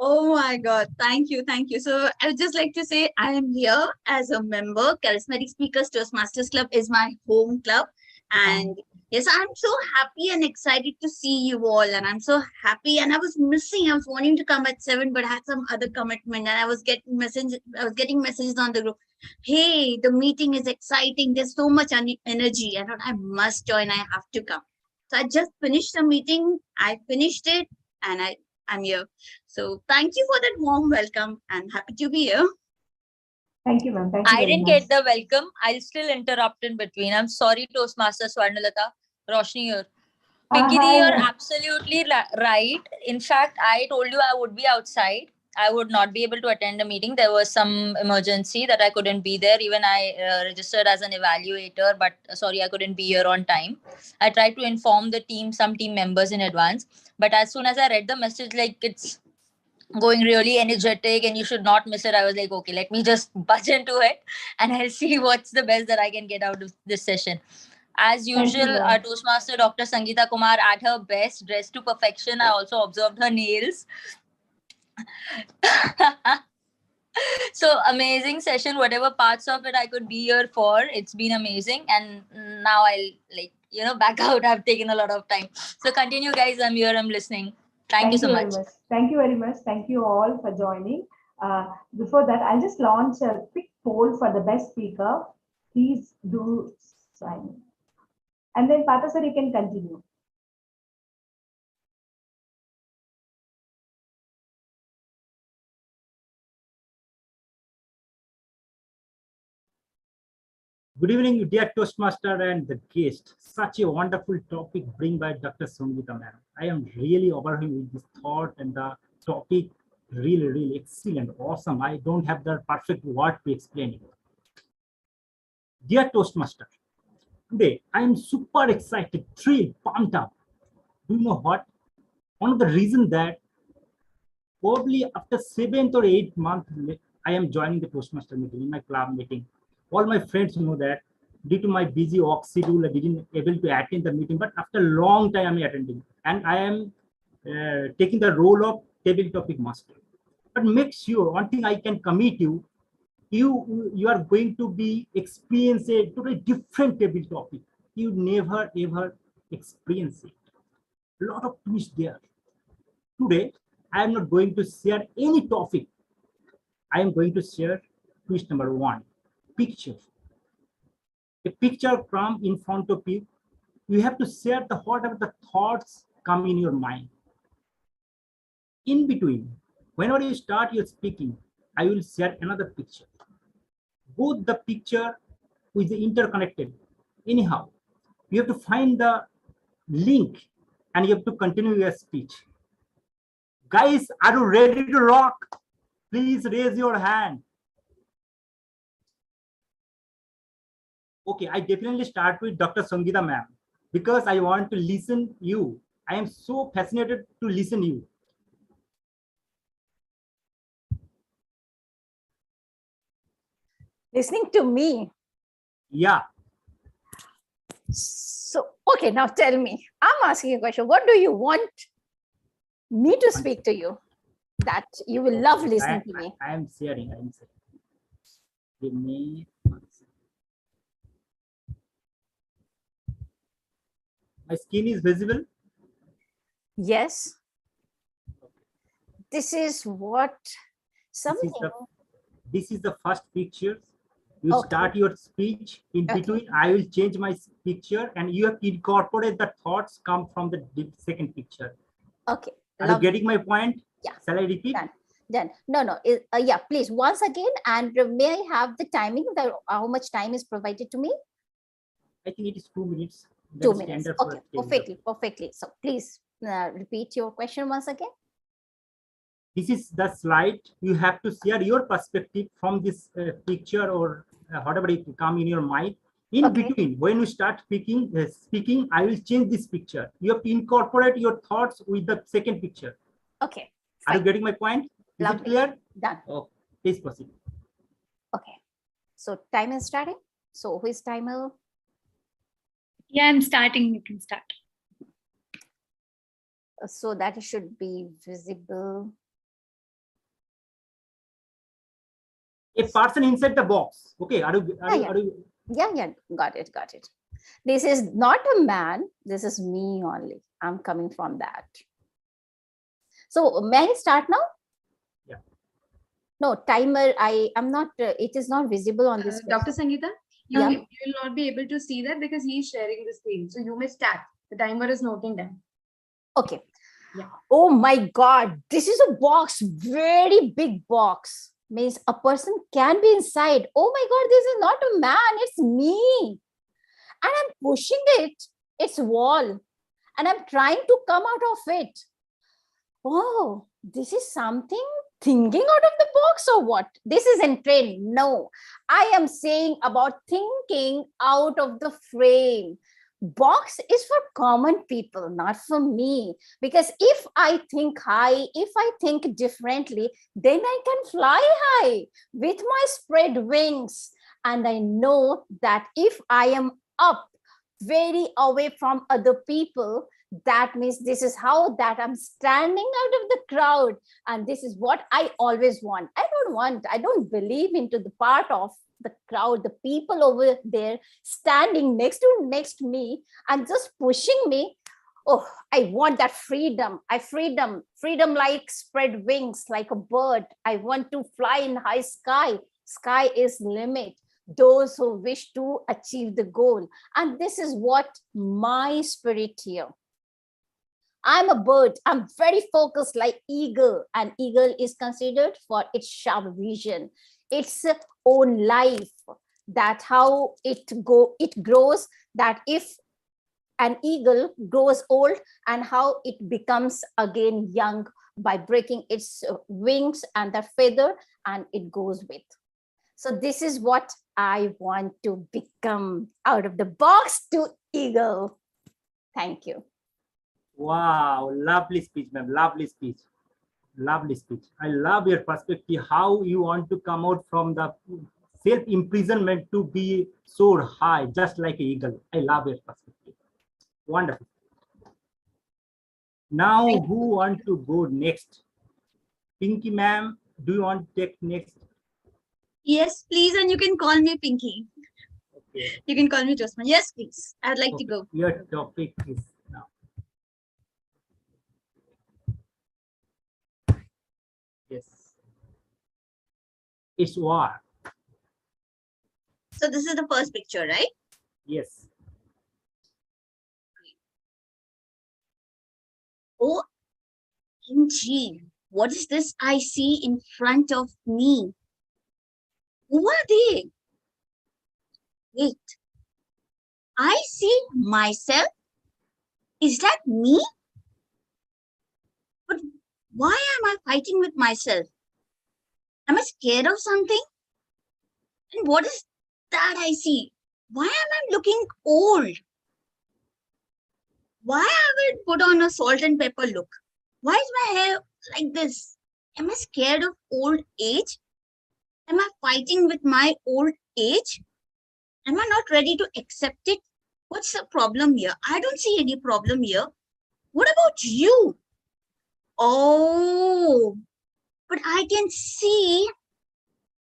Oh my God. Thank you. Thank you. So I would just like to say I am here as a member. Charismatic Speakers Toastmasters Club is my home club. And yes, I'm so happy and excited to see you all. And I'm so happy. And I was wanting to come at 7, but I had some other commitment. And I was getting messages on the group. Hey, the meeting is exciting. There's so much energy. I thought I must join. I have to come. So I just finished the meeting. I finished it, and I'm here. So thank you for that warm welcome, and happy to be here. Thank you, ma'am. Thank you I very didn't much. get the welcome. I'll still interrupt in between. I'm sorry, Toastmaster Swarnalata. Roshni here. Pinky, you're absolutely right. In fact, I told you I would be outside. I would not be able to attend the meeting. There was some emergency that I couldn't be there. Even I registered as an evaluator, but sorry, I couldn't be here on time. I tried to inform the team, some team members in advance. But as soon as I read the message, like it's going really energetic and you should not miss it, I was like, okay, let me just budge into it and I'll see what's the best that I can get out of this session. As usual, our Toastmaster Dr. Sangeeta Kumar at her best, dressed to perfection. I also observed her nails. So amazing session, whatever parts of it I could be here for, it's been amazing. And now I'll back out. I've taken a lot of time. So continue, guys. I'm here, I'm listening. Thank you so much. Thank you very much. Thank you all for joining. Before that, I'll just launch a quick poll for the best speaker. Please do sign. And then Partha sir, you can continue. Good evening, dear Toastmaster and the guest. Such a wonderful topic bring by Dr. Sangeeta ma'am. I am really overwhelmed with this thought and the topic really, really excellent, awesome. I don't have the perfect word to explain it. Dear Toastmaster, today I am super excited, thrilled, pumped up. Do you know what? One of the reasons that probably after 7th or 8th month, I am joining the Toastmaster meeting, in my club meeting. All my friends know that due to my busy work schedule, I didn't able to attend the meeting, but after a long time, I'm attending. And I am taking the role of table topic master. But make sure, one thing I can commit you, you are going to be experience a totally different table topic. You never ever experience it. A lot of twists there. Today, I am not going to share any topic. I am going to share twist number 1, picture. A picture come in front of you. You have to share the whatever the thoughts come in your mind. In between, whenever you start your speaking, I will share another picture. Both the picture is interconnected. Anyhow, you have to find the link and you have to continue your speech. Guys, are you ready to rock? Please raise your hand. Okay, I definitely start with Dr. Sangeeta ma'am because I want to listen you. I am so fascinated to listen you. Listening to me. Yeah. So, okay, now tell me, I'm asking a question. What do you want me to speak to you that you will love listening to me? I am sharing. Give me my skin is visible. Yes. This is what something. This is the first picture. You start your speech. In between, I will change my picture and you have to incorporate the thoughts come from the second picture. Okay. Are you getting my point? Yeah. Shall I repeat? Done. No. Yeah, please, once again. And may I have the timing, how much time is provided to me? I think it is 2 minutes. 2 minutes. Okay, perfectly. So please repeat your question once again. This is the slide. You have to share your perspective from this picture or whatever it come in your mind. In between, when you start speaking, I will change this picture. You have to incorporate your thoughts with the second picture. Okay. Are you getting my point? Is it clear? Done. Oh, please proceed. Okay. So time is starting. So who is timer? Yeah, I'm starting. You can start. So that should be visible. A person inside the box. Okay. Are you? Yeah. Got it. This is not a man. This is me only. I'm coming from that. So may I start now? Yeah. No, timer. I am not. It is not visible on this. Dr. Sangeeta, you will not be able to see that because he is sharing the screen. So you may start. The timer is noting down. Okay. Yeah. Oh my God. This is a box. Very big box. Means a person can be inside. Oh my God, this is not a man, it's me. And I'm pushing its wall. And I'm trying to come out of it. Oh, this is something thinking out of the box or what? This isn't train. No, I am saying about thinking out of the frame. Box is for common people, not for me. Because if I think high, if I think differently, then I can fly high with my spread wings. And I know that if I am up very away from other people, that means this is how that I'm standing out of the crowd. And this is what I always want. I don't believe into the part of the crowd, the people over there standing next to me and just pushing me. Oh, I want that freedom. Freedom like spread wings like a bird. I want to fly in high sky. Sky is limit. Those who wish to achieve the goal. And this is what my spirit here. I'm a bird. I'm very focused like eagle. And eagle is considered for its sharp vision, its own life. that how it grows, that if an eagle grows old and how it becomes again young by breaking its wings and the feather, and it goes with. So this is what I want to become, out of the box to eagle. Thank you. Wow, lovely speech, ma'am. Lovely speech. Lovely speech. I love your perspective, how you want to come out from the self-imprisonment to be soar high, just like an eagle. I love your perspective. Wonderful. Now, who want to go next? Pinky, ma'am, do you want to take next? Yes, please, and you can call me Pinky. Okay. You can call me Toastman. Yes, please. I'd like to go. Your topic is now. Yes. It's war. So this is the first picture, right? Yes. OMG, what is this I see in front of me? Who are they? Wait, I see myself? Is that me? But why am I fighting with myself? Am I scared of something? And what is that I see? Why am I looking old? Why have I put on a salt and pepper look? Why is my hair like this? Am I scared of old age? Am I fighting with my old age? Am I not ready to accept it? What's the problem here? I don't see any problem here. What about you? Oh, but I can see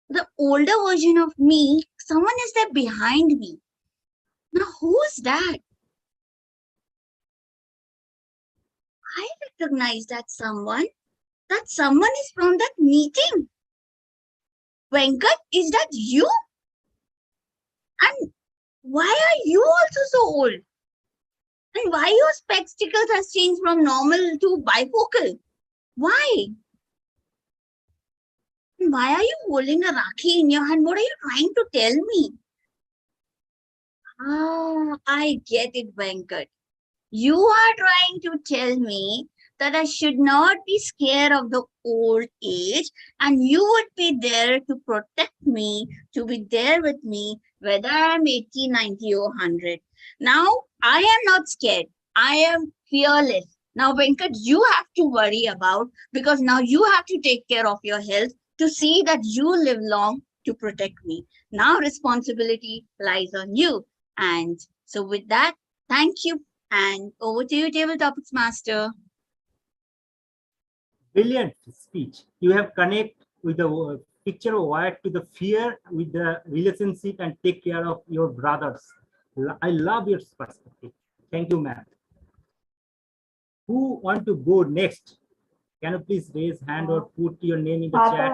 the older version of me. Someone is there behind me. Now, who's that? I recognize that someone. That someone is from that meeting. Venkat, is that you? And why are you also so old? And why your spectacles has changed from normal to bifocal? Why? And why are you holding a rakhi in your hand? What are you trying to tell me? Ah, I get it, Venkat. You are trying to tell me that I should not be scared of the old age, and you would be there to protect me, to be there with me, whether I'm 80, 90, or 100. Now, I am not scared. I am fearless. Now, Venkat, you have to worry about, because now you have to take care of your health to see that you live long to protect me. Now, responsibility lies on you. And so with that, thank you. And over to you, Table Topics Master. Brilliant speech. You have connect with the picture of wired to the fear with the relationship and take care of your brothers. I love your perspective. Thank you, ma'am. Who want to go next? Can you please raise hand or put your name in the chat?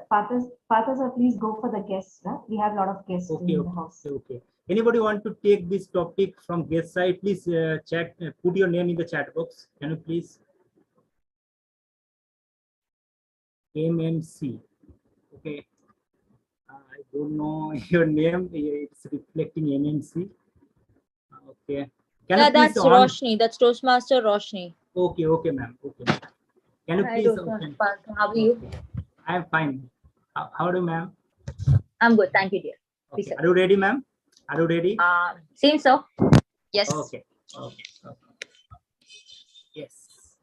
Partha, sir, please go for the guests. Huh? We have a lot of guests in the house. Okay. Anybody want to take this topic from guest side? Please chat. Put your name in the chat box. Can you please? MMC. Okay. I don't know your name. It's reflecting MMC. Okay. That's Roshni. That's Toastmaster Roshni. Okay, okay, ma'am. Okay. Can you please? Okay. How are you? I am fine. How are you, ma'am? I'm good. Thank you, dear. Okay. Are you ready, ma'am? Are you ready? Seems so. Yes. Okay. Okay. Yes.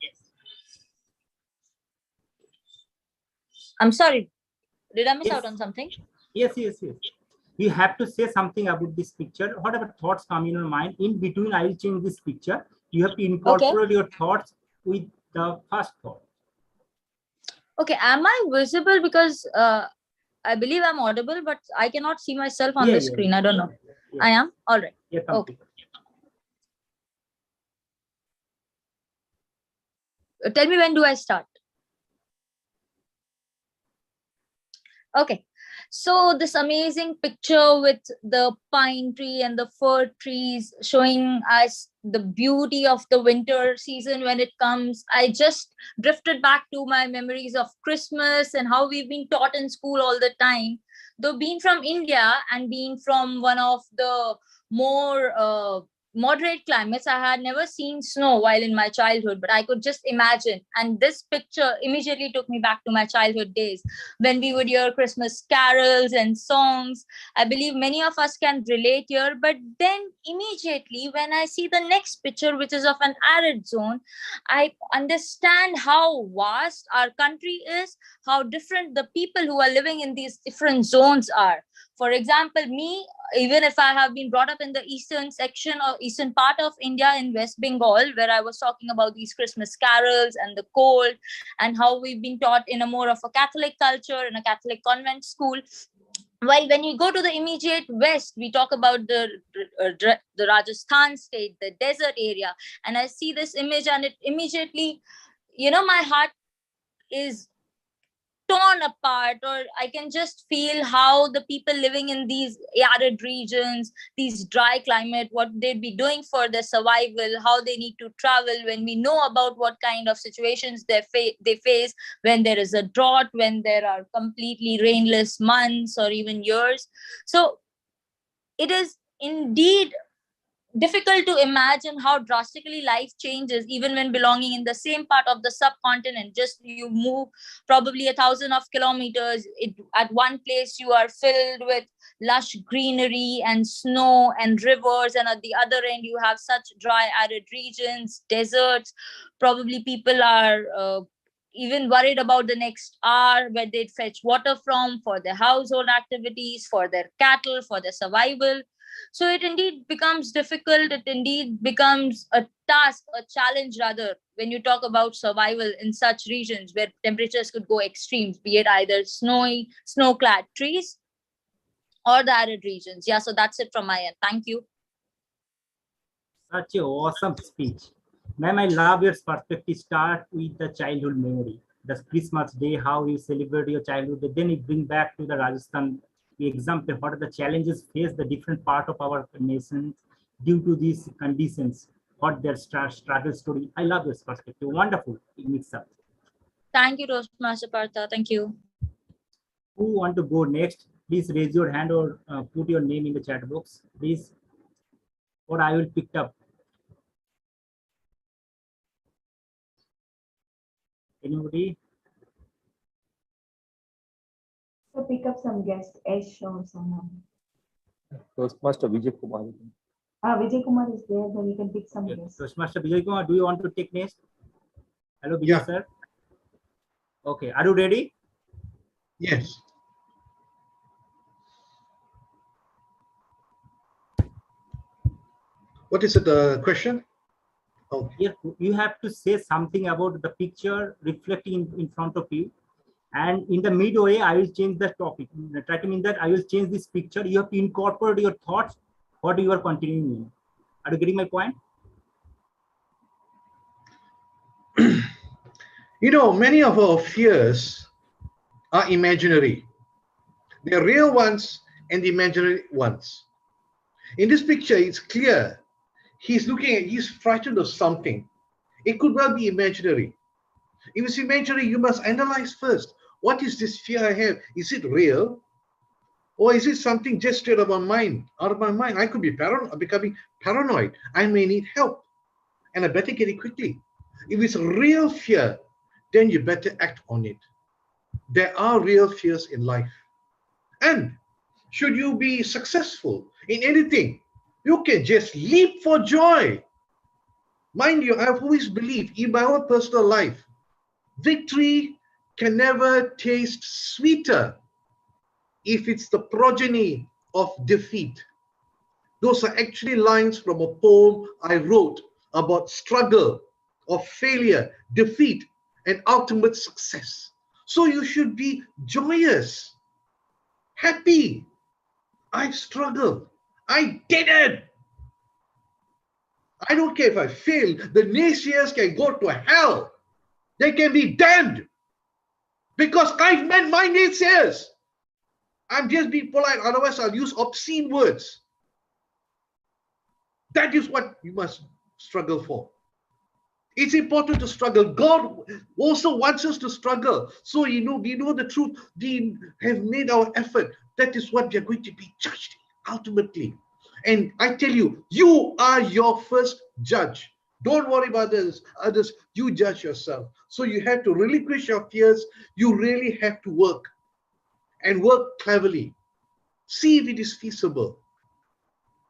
Yes. I'm sorry. Did I miss out on something? Yes. You have to say something about this picture. Whatever thoughts come in your mind, in between, I will change this picture. You have to incorporate your thoughts with the first thought. Okay. Am I visible? Because I believe I'm audible, but I cannot see myself on the screen. I don't know. I am? All right. Okay. Tell me, when do I start? Okay. So this amazing picture with the pine tree and the fir trees showing us the beauty of the winter season when it comes. I just drifted back to my memories of Christmas and how we've been taught in school all the time though being from India and being from one of the more moderate climates, I had never seen snow while in my childhood, but I could just imagine. And this picture immediately took me back to my childhood days when we would hear Christmas carols and songs. I believe many of us can relate here, but then immediately when I see the next picture, which is of an arid zone, I understand how vast our country is, how different the people who are living in these different zones are. For example, me, even if I have been brought up in the eastern section or eastern part of India in West Bengal, where I was talking about these Christmas carols and the cold and how we've been taught in a more of a Catholic culture in a Catholic convent school. While when you go to the immediate west, we talk about the Rajasthan state, the desert area, and I see this image and it immediately, my heart is torn apart, or I can just feel how the people living in these arid regions, these dry climate, what they'd be doing for their survival, how they need to travel when we know about what kind of situations they face when there is a drought, when there are completely rainless months or even years. So it is indeed difficult to imagine how drastically life changes even when belonging in the same part of the subcontinent. Just you move probably 1,000 of kilometers, at one place you are filled with lush greenery and snow and rivers, and at the other end you have such dry arid regions, deserts. Probably people are even worried about the next hour where they'd fetch water from for their household activities, for their cattle, for their survival. So it indeed becomes difficult. It indeed becomes a task, a challenge rather, when you talk about survival in such regions where temperatures could go extremes, be it either snowy, snow-clad trees or the arid regions. Yeah, so that's it from my end. Thank you. Such a awesome speech. Ma'am, I love your perspective. Start with the childhood memory. The Christmas day, how you celebrate your childhood. Then you bring back to the Rajasthan example, what are the challenges faced the different part of our nation due to these conditions, what their struggle story. I love this perspective. Wonderful mix up. Thank you, Toastmaster Partha. Thank you. Who want to go next? Please raise your hand or put your name in the chat box, please. Or I will pick up. Anybody? So pick up some guests, Ash or someone. Toastmaster Vijay Kumar. Vijay Kumar is there, then you can pick some guests. Toastmaster Vijay Kumar, do you want to take next? Hello, Vijay sir. Okay, are you ready? Yes. What is the question? Oh. You have to say something about the picture reflecting in front of you. And in the midway, I will change the topic. Try to mean that I will change this picture. You have to incorporate your thoughts, what you are continuing. Are you getting my point? Many of our fears are imaginary. They are real ones and imaginary ones. In this picture, it's clear he's frightened of something. It could well be imaginary. If it's imaginary, you must analyze first. What is this fear I have? Is it real? Or is it something just straight out of my mind? I could be becoming paranoid. I may need help. And I better get it quickly. If it's real fear, then you better act on it. There are real fears in life. And should you be successful in anything, you can just leap for joy. Mind you, I've always believed in my own personal life, victory can never taste sweeter if it's the progeny of defeat. Those are actually lines from a poem I wrote about struggle, of failure, defeat, and ultimate success. So you should be joyous, happy. I struggled. I did it. I don't care if I fail. The naysayers can go to hell. They can be damned. Because I've met my naysayers. I'm just being polite, otherwise I'll use obscene words. That is what you must struggle for. It's important to struggle. God also wants us to struggle. So we know the truth. We have made our effort. That is what we are going to be judged ultimately. And I tell you, you are your first judge. Don't worry about others. You judge yourself. So you have to relinquish your fears. You really have to work and work cleverly. See if it is feasible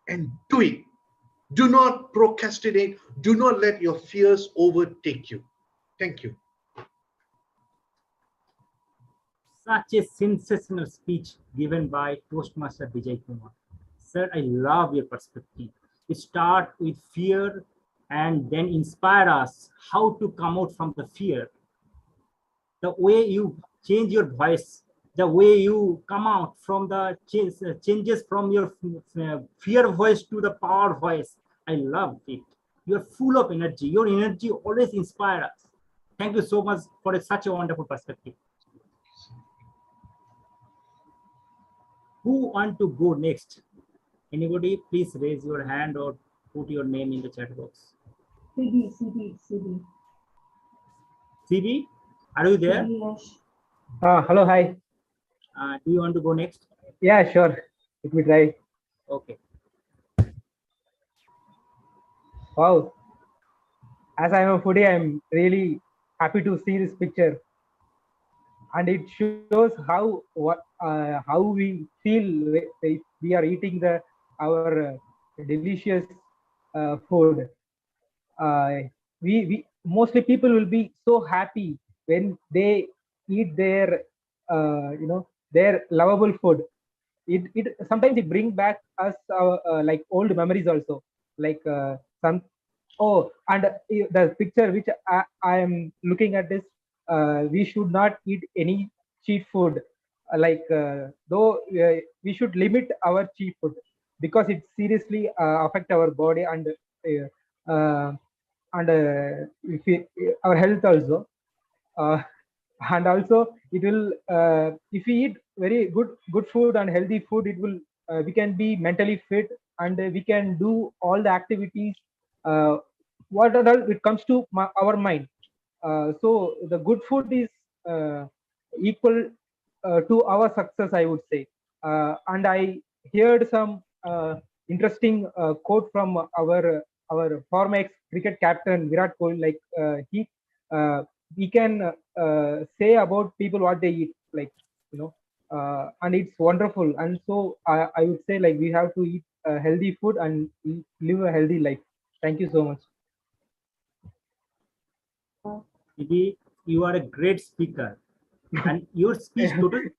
and do it. Do not procrastinate. Do not let your fears overtake you. Thank you. Such a sensational speech given by Toastmaster Vijay Kumar. Sir, I love your perspective. You start with fear and then inspire us how to come out from the fear. The way you change your voice, the way you come out from the changes from your fear voice to the power voice. I love it. You're full of energy. Your energy always inspires us. Thank you so much for such a wonderful perspective. Who want to go next? Anybody, please raise your hand or put your name in the chat box. CB. CB, are you there? Hello, hi. Do you want to go next? Yeah, sure. Let me try. Okay. Wow. As I'm a foodie, I'm really happy to see this picture. And it shows how we feel if we are eating our delicious food. We mostly people will be so happy when they eat their their lovable food. It sometimes it brings back us like old memories also, like some. Oh, and the picture which I am looking at is we should not eat any cheap food. Though we should limit our cheap food because it seriously affect our body and if our health also. And also it will if we eat very good food and healthy food, it will we can be mentally fit and we can do all the activities what are all it comes to our mind. So the good food is equal to our success, I would say. And I heard some interesting quote from our former cricket captain Virat Kohli, like we can say about people what they eat, like and it's wonderful. And so I would say, like, we have to eat healthy food and live a healthy life. Thank you so much. Maybe you are a great speaker, and your speech totally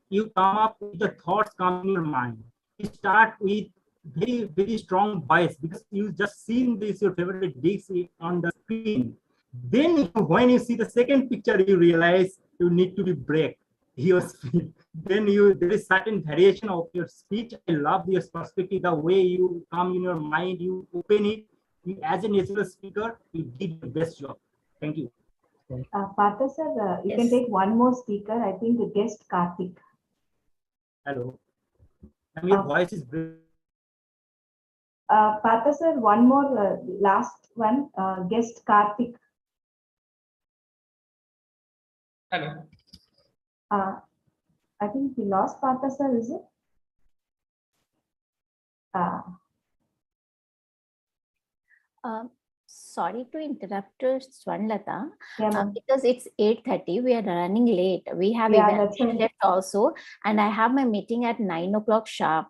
you come up with the thoughts come in your mind. You start with very strong voice because you just seen this your favorite dish on the screen. Then when you see the second picture, you realize you need to be break your speech. Then there is certain variation of your speech. I love your perspective, the way you come in your mind, you open it. You, as a natural speaker, you did the best job. Thank you. Partha sir, you can take one more speaker. I think the guest Karthik. Hello. And your voice is great. Partha sir, one more last one. Guest Karthik. Hello. I think we lost Partha sir, is it? Sorry to interrupt, Swarnlata, because it's 8:30. We are running late. We have event left also, and I have my meeting at 9 o'clock sharp.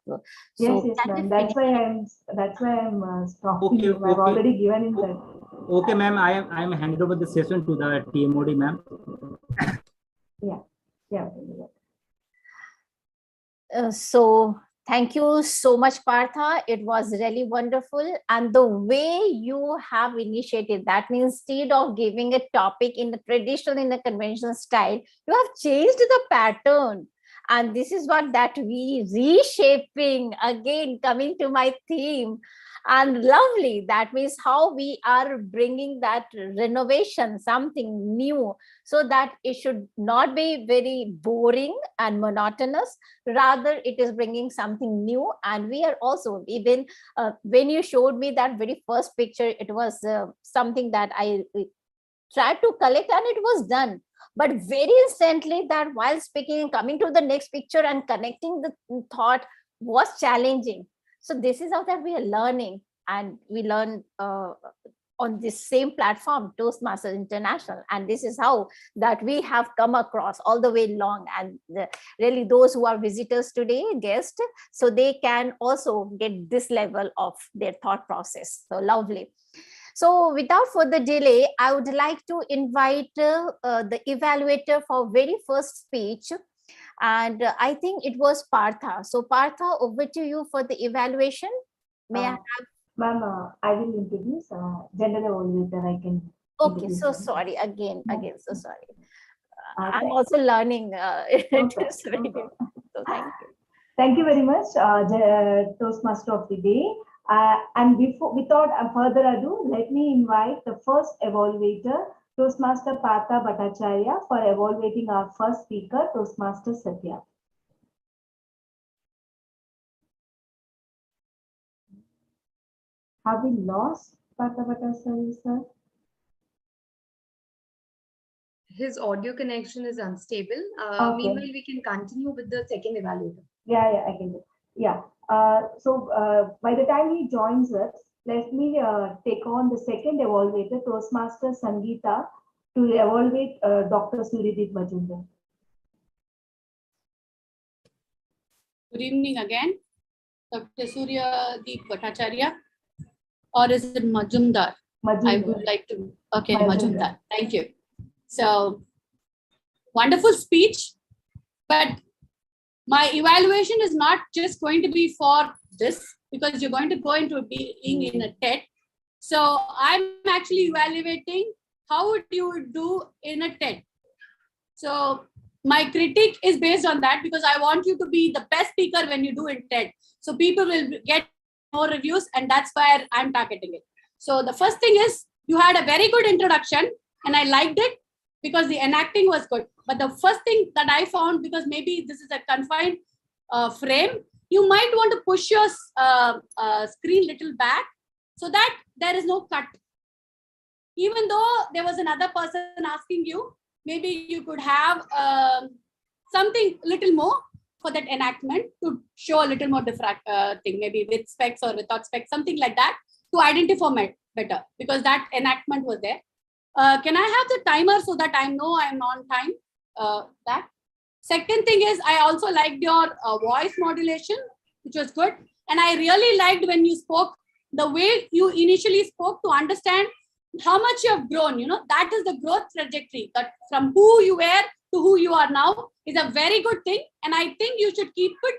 Yes, yes, ma'am. That's why I'm stopping you. I've already given in that. Okay, ma'am. I am handed over the session to the TMOD, ma'am. Yeah. So thank you so much, Partha. It was really wonderful. And the way you have initiated, that means instead of giving a topic in the traditional, in the conventional style, you have changed the pattern. And this is what that we reshaping, again, coming to my theme. And lovely, that means how we are bringing that renovation, something new, so that it should not be very boring and monotonous. Rather, it is bringing something new. And we are also, even when you showed me that very first picture, it was something that I tried to collect and it was done. But very instantly that while speaking, coming to the next picture and connecting the thought was challenging. So this is how that we are learning, and we learn on this same platform, Toastmasters International. And this is how that we have come across all the way long. And really those who are visitors today, guests, so they can also get this level of their thought process. So lovely. So without further delay, I would like to invite the evaluator for very first speech. And I think it was Partha. So Partha, over to you for the evaluation. May I have? Ma'am, I will introduce general evaluator. I can. Okay, so sorry again, so sorry. I'm also learning. It is very difficult. So thank you. Thank you very much, Toastmaster of the day. And without further ado, let me invite the first evaluator, Toastmaster Partha Bhattacharya, for evaluating our first speaker, Toastmaster Satya. Have we lost Partha Bhattacharya, sir? His audio connection is unstable. Okay. Meanwhile, we can continue with the second evaluator. Yeah, I can do. Yeah. So by the time he joins us, let me take on the second evaluator, Toastmaster Sangeeta, to evaluate Dr. Suryadeep Majumdar. Good evening again, Dr. Suryadeep Bhattacharya, or is it Majumdar? I would like to. Okay, Majumdar. Thank you. So, wonderful speech, but my evaluation is not just going to be for this, because you're going to go into being in a TED. So I'm actually evaluating how would you do in a TED. So my critique is based on that, because I want you to be the best speaker when you do in TED. So people will get more reviews, and that's where I'm targeting it. So the first thing is, you had a very good introduction and I liked it because the enacting was good. But the first thing that I found, because maybe this is a confined frame, you might want to push your screen little back so that there is no cut. Even though there was another person asking you, maybe you could have something little more for that enactment to show a little more different thing, maybe with specs or without specs, something like that, to identify better, because that enactment was there. Can I have the timer so that I know I'm on time? That. Second thing is, I also liked your voice modulation, which was good. And I really liked when you spoke, the way you initially spoke, to understand how much you have grown. You know, that is the growth trajectory, that from who you were to who you are now is a very good thing. And I think you should keep it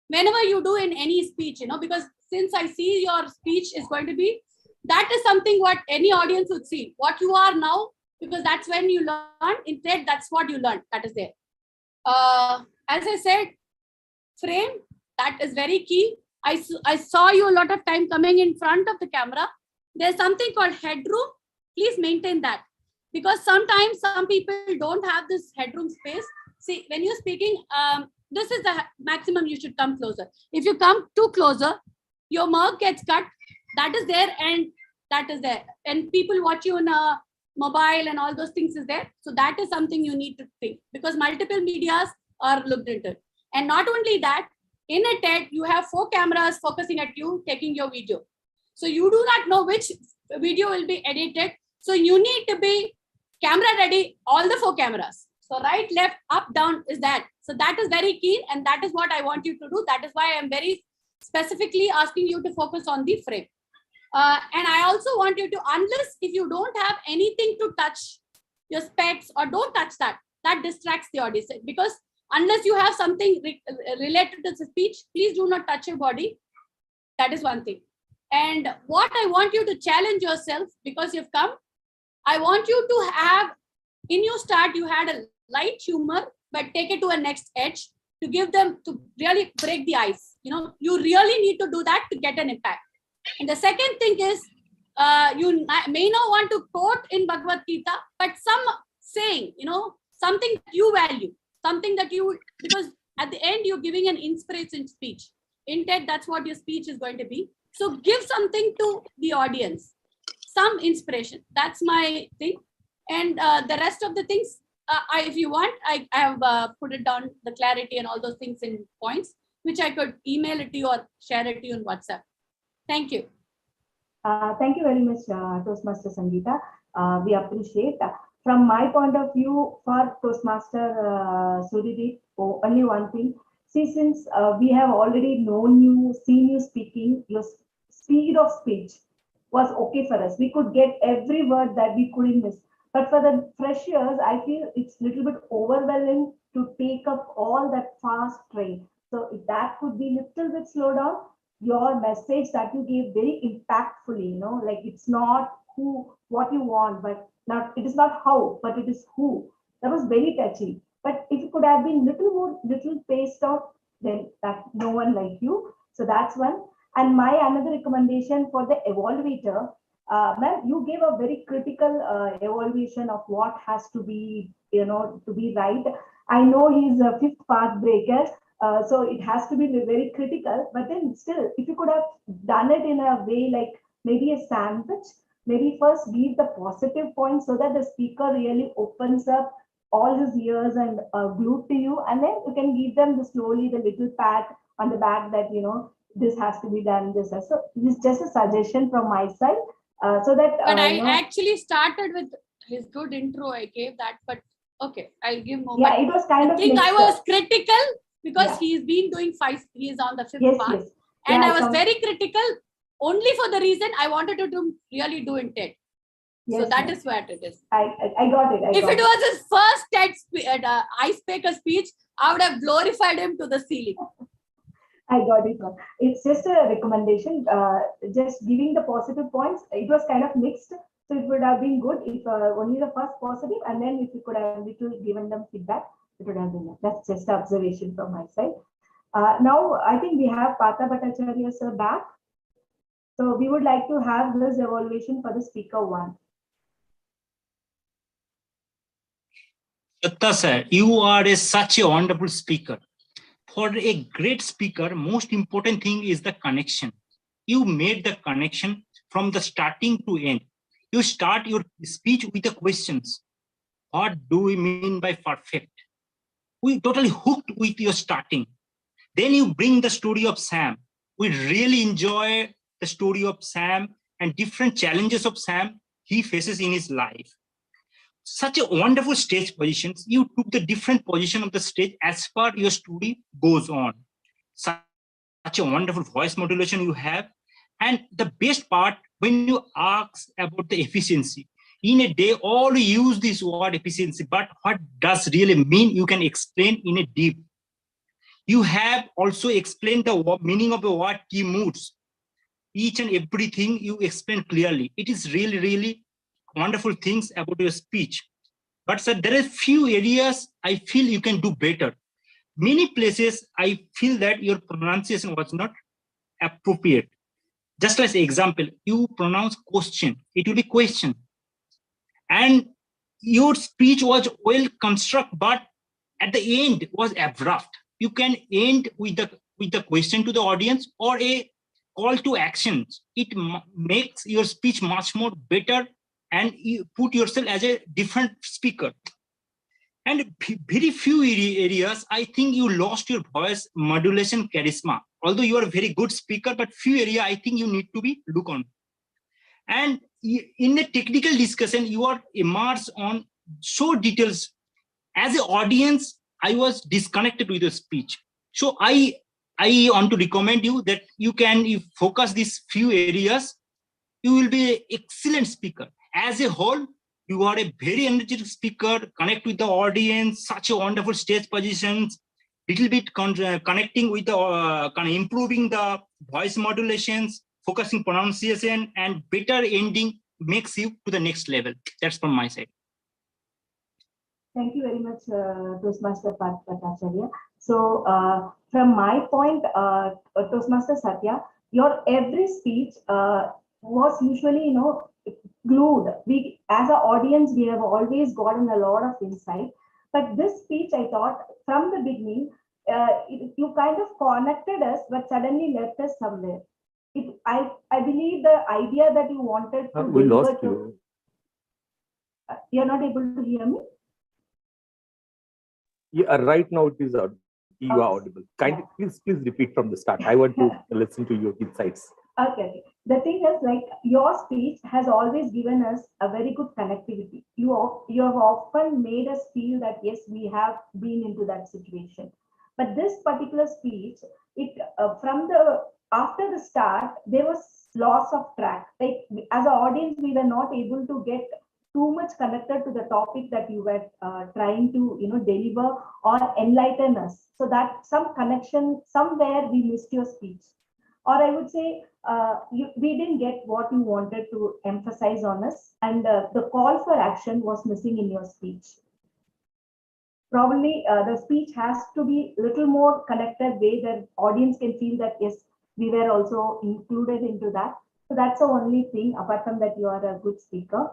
whenever you do in any speech, you know, because since I see your speech is going to be, that is something what any audience would see, what you are now, because that's when you learn. In TED, that's what you learn, that is there. As I said, frame, that is very key. I saw you a lot of time coming in front of the camera. There's something called headroom. Please maintain that, because sometimes some people don't have this headroom space. See, when you're speaking, this is the maximum you should come closer. If you come too closer, your mouth gets cut. That is there and that is there. And people watch you on a mobile and all those things is there. So that is something you need to think, because multiple medias are looked into. And not only that, in a TED, you have 4 cameras focusing at you, taking your video. So you do not know which video will be edited. So you need to be camera ready, all the 4 cameras. So right, left, up, down is that. So that is very keen, and that is what I want you to do. That is why I am very specifically asking you to focus on the frame. And I also want you to, unless if you don't have anything to touch your specs, or don't touch that, that distracts the audience. Because unless you have something related to the speech, please do not touch your body. That is one thing. And what I want you to challenge yourself, because you've come, I want you to have, in your start, you had a light humor, but take it to a next edge to give them, to really break the ice. You know, you really need to do that to get an impact. And the second thing is, you may not want to quote in Bhagavad Gita, but some saying, you know, something that you value, something that you, because at the end, you're giving an inspiration speech. In TED, that's what your speech is going to be. So give something to the audience, some inspiration. That's my thing. And the rest of the things, if you want, I have put it down, the clarity and all those things in points, which I could email it to you or share it to you on WhatsApp. Thank you. Thank you very much, Toastmaster Sangeeta. We appreciate. From my point of view, for Toastmaster Suridi, only one thing. See, since we have already known you, seen you speaking, your speed of speech was okay for us. We could get every word that we couldn't miss. But for the freshers, I feel it's a little bit overwhelming to take up all that fast train. So if that could be a little bit slow down, your message that you gave very impactfully, like it's not what you want, but it is not how, but it is who. That was very touchy. But if it could have been little paced out, then that no one like you. So that's one. And my another recommendation for the evaluator, ma'am, you gave a very critical evaluation of what has to be, to be right. I know he's a fifth path breaker, so it has to be very critical. But then still, if you could have done it in a way like maybe a sandwich, maybe first give the positive points so that the speaker really opens up all his ears and glued to you, and then you can give them slowly the little pat on the back that this has to be done. This is just a suggestion from my side, so that. But I actually started with his good intro. I gave that, but okay, I'll give more. Yeah, it was kind of. I think I was critical because he's been doing 5. He's on the 5th path, and I was very critical only for the reason I wanted to really do intent. Yes, so that is what it is. I got it. If it was his first icebreaker speech, I would have glorified him to the ceiling. I got it. It's just a recommendation, just giving the positive points. It was kind of mixed, so it would have been good if only the first positive, and then if you could have given them feedback, it would have been. That's just an observation from my side. Now, I think we have Partha Bhattacharya sir back. So we would like to have this evaluation for the speaker one. Datta sir, you are such a wonderful speaker. For a great speaker, most important thing is the connection. You made the connection from the starting to end. You start your speech with the questions. What do we mean by perfect? We totally hooked with your starting. Then you bring the story of Sam. We really enjoy the story of Sam and different challenges of Sam he faces in his life. Such a wonderful stage positions. You took the different position of the stage as per your story goes on. Such a wonderful voice modulation you have. And the best part, when you ask about the efficiency, in a day, all use this word efficiency, but what does really mean, you can explain in a deep. You have also explained the meaning of the word key moods. Each and everything you explain clearly. It is really, really wonderful things about your speech. But sir, there are few areas I feel you can do better. Many places I feel that your pronunciation was not appropriate. Just as an example, you pronounce question, it will be question. And your speech was well constructed, but at the end was abrupt. You can end with the question to the audience or a call to actions. It makes your speech much more better, and you put yourself as a different speaker. And very few areas, I think you lost your voice modulation charisma. Although you are a very good speaker, but few areas I think you need to be look on. And in the technical discussion, you are immersed on so details. As an audience, I was disconnected with your speech. So I want to recommend you that you focus these few areas. You will be an excellent speaker. As a whole, you are a very energetic speaker, connect with the audience, such a wonderful stage positions, little bit connecting with the, improving the voice modulations, focusing pronunciation, and better ending makes you to the next level. That's from my side. Thank you very much, Toastmaster Bhattacharya. So from my point, Toastmaster Satya, your every speech was usually, glued. We, as an audience, we have always gotten a lot of insight. But this speech, I thought from the beginning, you kind of connected us, but suddenly left us somewhere. I believe the idea that you wanted to we lost you. You're not able to hear me? Yeah, right now it is audible. You are audible. Kindly, please repeat from the start. I want to listen to your insights. Okay. The thing is, like, your speech has always given us a very good connectivity. You have often made us feel that yes, we have been into that situation. But this particular speech, it from the after the start, there was loss of track. Like, as an audience, we were not able to get too much connected to the topic that you were trying to deliver or enlighten us. So that some connection somewhere we missed your speech, or I would say we didn't get what you wanted to emphasize on us, and the call for action was missing in your speech. Probably the speech has to be a little more connected way that audience can feel that yes, we were also included into that. So that's the only thing. Apart from that, you are a good speaker.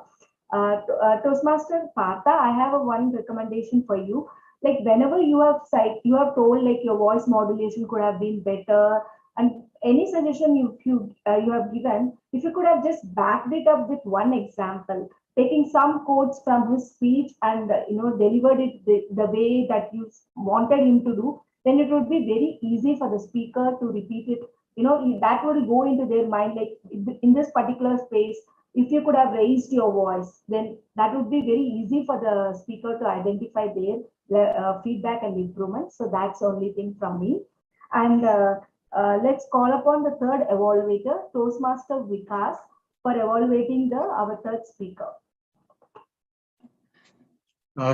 Toastmaster Partha, I have one recommendation for you. Like, whenever you have told like your voice modulation could have been better, and any suggestion you have given, if you could have just backed it up with one example, taking some quotes from his speech and delivered it the way that you wanted him to do, then it would be very easy for the speaker to repeat it. That will go into their mind, like in this particular space, if you could have raised your voice, then that would be very easy for the speaker to identify their feedback and improvement. So that's the only thing from me. And let's call upon the third evaluator, Toastmaster Vikas, for evaluating our third speaker.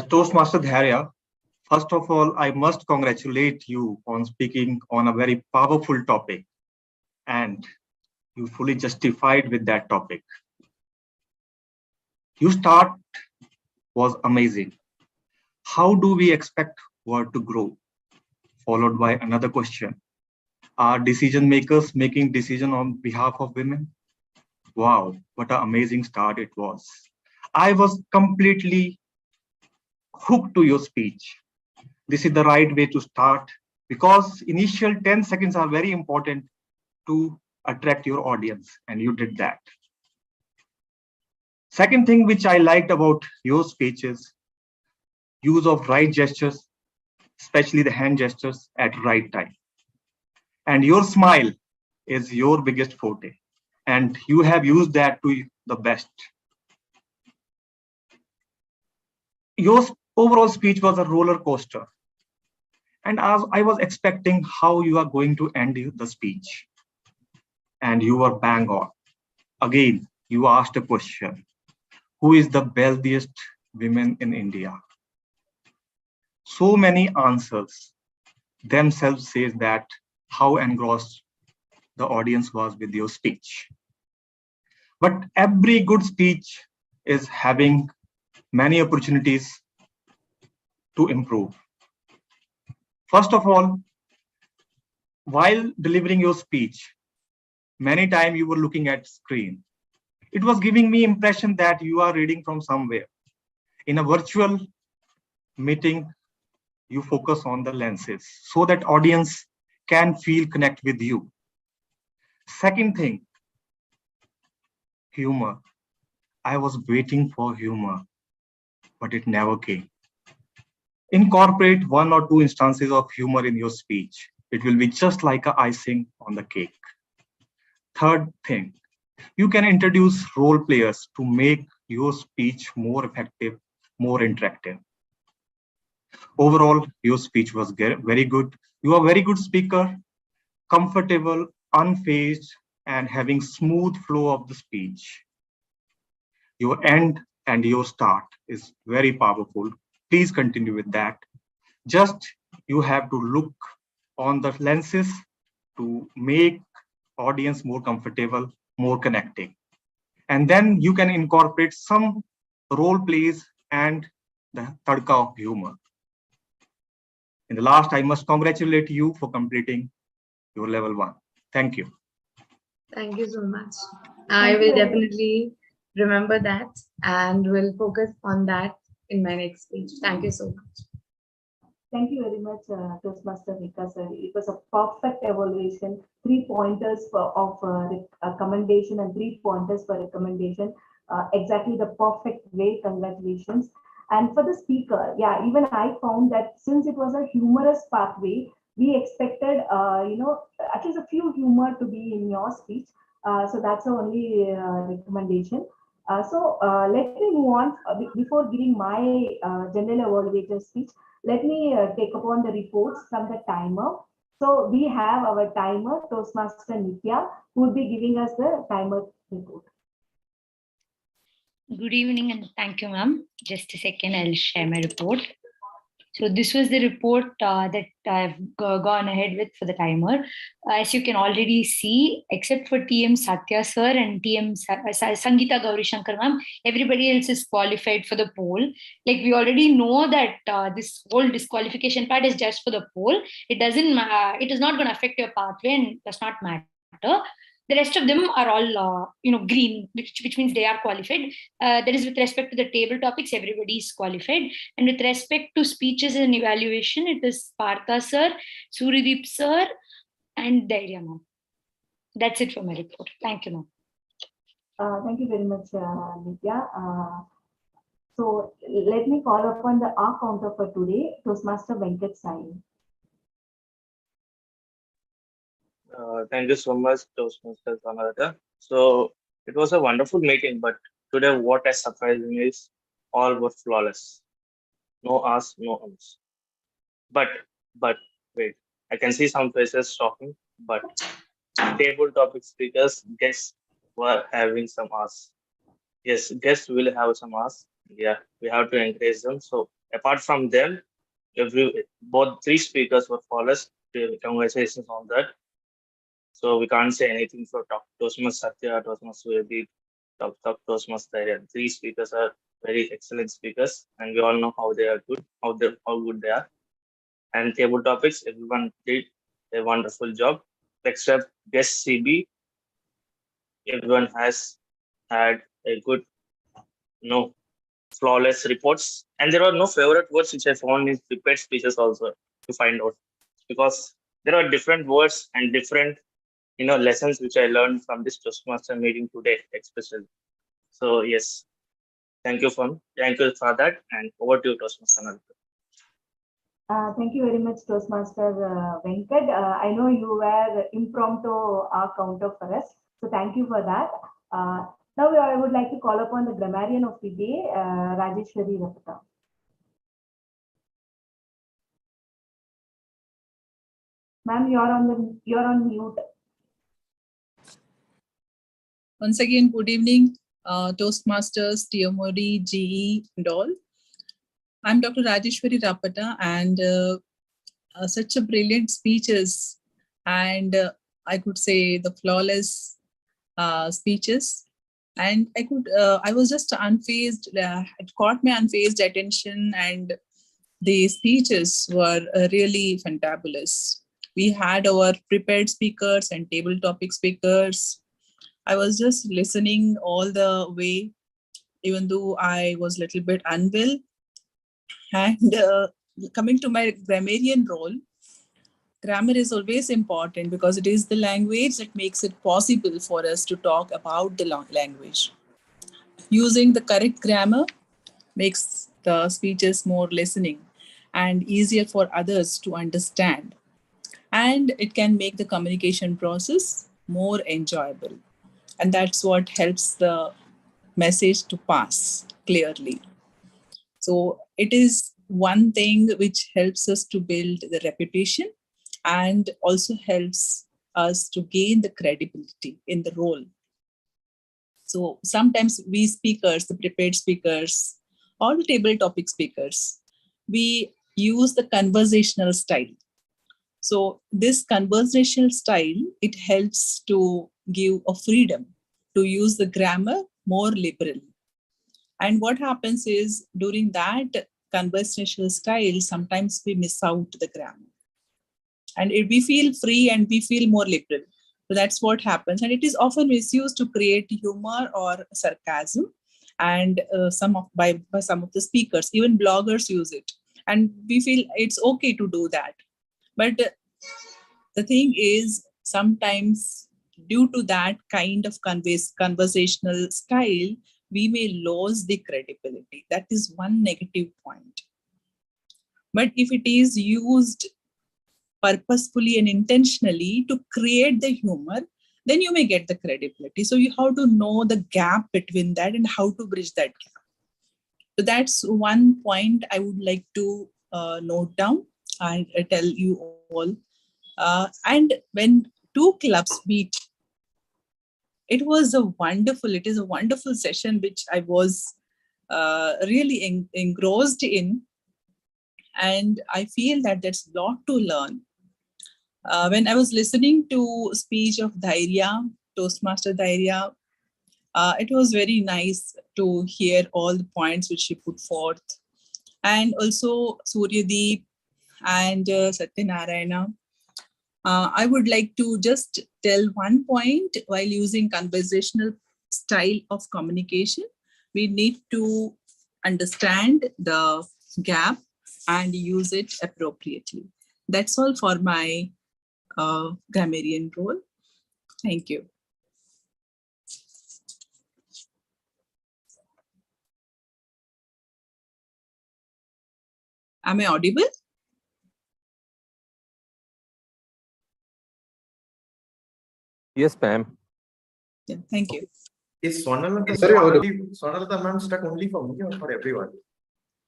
Toastmaster Dharya, first of all, I must congratulate you on speaking on a very powerful topic, and you fully justified with that topic. Your start was amazing. How do we expect word to grow? Followed by another question. Are decision makers making decision on behalf of women? Wow, what an amazing start it was. I was completely hooked to your speech. This is the right way to start, because initial 10 seconds are very important to attract your audience, and you did that. Second thing which I liked about your speech is use of right gestures, especially the hand gestures at right time. And your smile is your biggest forte, and you have used that to the best. Your overall speech was a roller coaster, and as I was expecting how you are going to end the speech, and you were bang on. Again, you asked a question. Who is the wealthiest women in India? So many answers themselves says that how engrossed the audience was with your speech. But every good speech is having many opportunities to improve. First of all, while delivering your speech, many times you were looking at screen. It was giving me impression that you are reading from somewhere. In a virtual meeting, you focus on the lenses so that audience can connect with you. Second thing, humor. I was waiting for humor, but it never came. Incorporate one or two instances of humor in your speech. It will be just like an icing on the cake. Third thing, you can introduce role players to make your speech more effective, more interactive. Overall, your speech was very good. You are a very good speaker, comfortable, unfazed, and having smooth flow of the speech. Your end and your start is very powerful. Please continue with that. Just you have to look on the lenses to make audience more comfortable, more connecting. And then you can incorporate some role plays and the tadka of humor. In the last, I must congratulate you for completing your level 1. Thank you. Thank you so much. I will definitely remember that and will focus on that in my next speech. Thank you so much. Thank you very much, Toastmaster Vikas sir. It was a perfect evaluation. 3 pointers of commendation and 3 pointers for recommendation. exactly the perfect way. Congratulations. And for the speaker, yeah, even I found that since it was a humorous pathway, we expected, at least a few humor to be in your speech. So that's the only recommendation. Let me move on. Before giving my general evaluator speech, let me take upon the reports from the timer. So we have our timer, Toastmaster Nitya, who will be giving us the timer report. Good evening and thank you, ma'am. Just a second, I'll share my report. So this was the report that I've gone ahead with for the timer. As you can already see, except for TM Satya sir and TM Sangeeta Gauri Shankar ma'am, everybody else is qualified for the poll. Like we already know that this whole disqualification part is just for the poll. It is not going to affect your pathway and does not matter. The rest of them are all, green, which means they are qualified. That is with respect to the table topics, everybody is qualified. And with respect to speeches and evaluation, it is Partha sir, Surideep sir, and Dairya ma'am. That's it for my report. Thank you, ma'am. Thank you very much, Nitya. So let me call upon the R counter for today, Toastmaster Venkat Sai. Thank you so much, Toastmasters Amarata. So it was a wonderful meeting, but today what has surprised me is all were flawless. No asks, no ums. But wait, I can see some faces talking, but table topic speakers, guests were having some asks. Yes, guests will have some asks. Yeah, we have to encourage them. So apart from them, both three speakers were flawless. Congratulations on that. So we can't say anything for Toastmaster Satya, Toastmaster Surabhi, Toastmaster Dairya. Three speakers are very excellent speakers, and we all know how they are good, how good they are. And table topics, everyone did a wonderful job, except guest CB. Everyone has had a good, flawless reports. And there are no favorite words which I found in prepared speeches also to find out, because there are different words and different lessons which I learned from this Toastmaster meeting today, especially. So yes, thank you for that, and over to you, Toastmaster Nalika. Thank you very much, Toastmaster Venkat. I know you were impromptu counter for us, so thank you for that. Now I would like to call upon the grammarian of the day, Rajeshwari Rapata. Ma'am, you're on mute. Once again, good evening, Toastmasters, TMOD, GE, and all. I'm Dr. Rajeshwari Rapata, and such a brilliant speeches, and I could say the flawless speeches. And I was just unfazed, it caught my unfazed attention, and the speeches were really fantabulous. We had our prepared speakers and table topic speakers. I was just listening all the way, even though I was a little bit unwell. And coming to my grammarian role, grammar is always important because it is the language that makes it possible for us to talk about the language. Using the correct grammar makes the speeches more listening and easier for others to understand. And it can make the communication process more enjoyable. And that's what helps the message to pass clearly. So it is one thing which helps us to build the reputation and also helps us to gain the credibility in the role. So sometimes we speakers, the prepared speakers, or the table topic speakers, we use the conversational style. So this conversational style, it helps to give a freedom to use the grammar more liberally. And what happens is during that conversational style, sometimes we miss out the grammar. And we feel free and we feel more liberal. So that's what happens. And it is often misused to create humor or sarcasm. And by some of the speakers, even bloggers use it. And we feel it's okay to do that. But the thing is, sometimes due to that kind of conversational style, we may lose the credibility. That is one negative point. But if it is used purposefully and intentionally to create the humor, then you may get the credibility. So you have to know the gap between that and how to bridge that gap. So that's one point I would like to note down and tell you all. And when two clubs meet, it is a wonderful session which I was really engrossed in. And I feel that there's a lot to learn. When I was listening to speech of Dhairya, Toastmaster Dhairya, it was very nice to hear all the points which she put forth. And also Suryadeep and Satyanarayana. I would like to just tell one point while using conversational style of communication. We need to understand the gap and use it appropriately. That's all for my grammarian role. Thank you. Am I audible? Yes, ma'am. Yeah, thank you. Is Swarnalata ma'am stuck only for me or for everyone?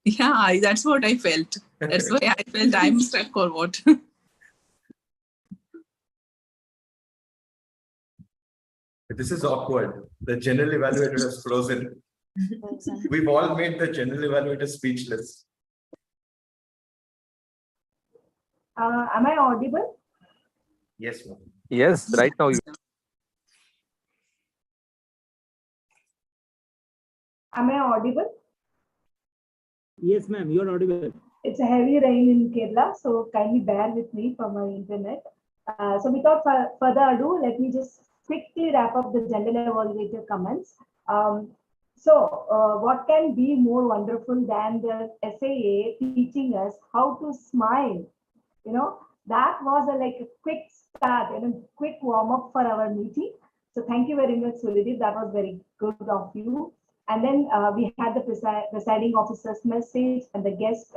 Yeah, that's what I felt. That's why I felt I'm stuck or what. This is awkward. The general evaluator is frozen. We've all made the general evaluator speechless. Am I audible? Yes, ma'am. Yes, right now. Am I audible? Yes, ma'am, you're audible. It's a heavy rain in Kerala, so kindly bear with me for my internet. So without further ado, let me just quickly wrap up the general evaluator comments. What can be more wonderful than the SAA teaching us how to smile? You know, that was a quick start and a quick warm up for our meeting. So thank you very much, Suryadeep. That was very good of you. And then we had the presiding officer's message and the guest,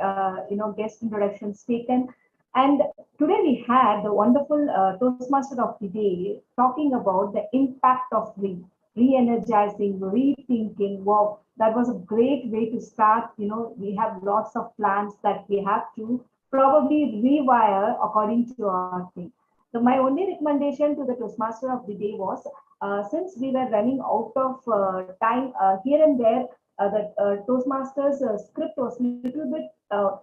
guest introductions taken. And today we had the wonderful Toastmaster of the day talking about the impact of re-energizing, rethinking. Wow, that was a great way to start. You know, we have lots of plans that we have to probably rewire according to our thing. So my only recommendation to the Toastmaster of the day was, since we were running out of time here and there, the Toastmasters script was a little bit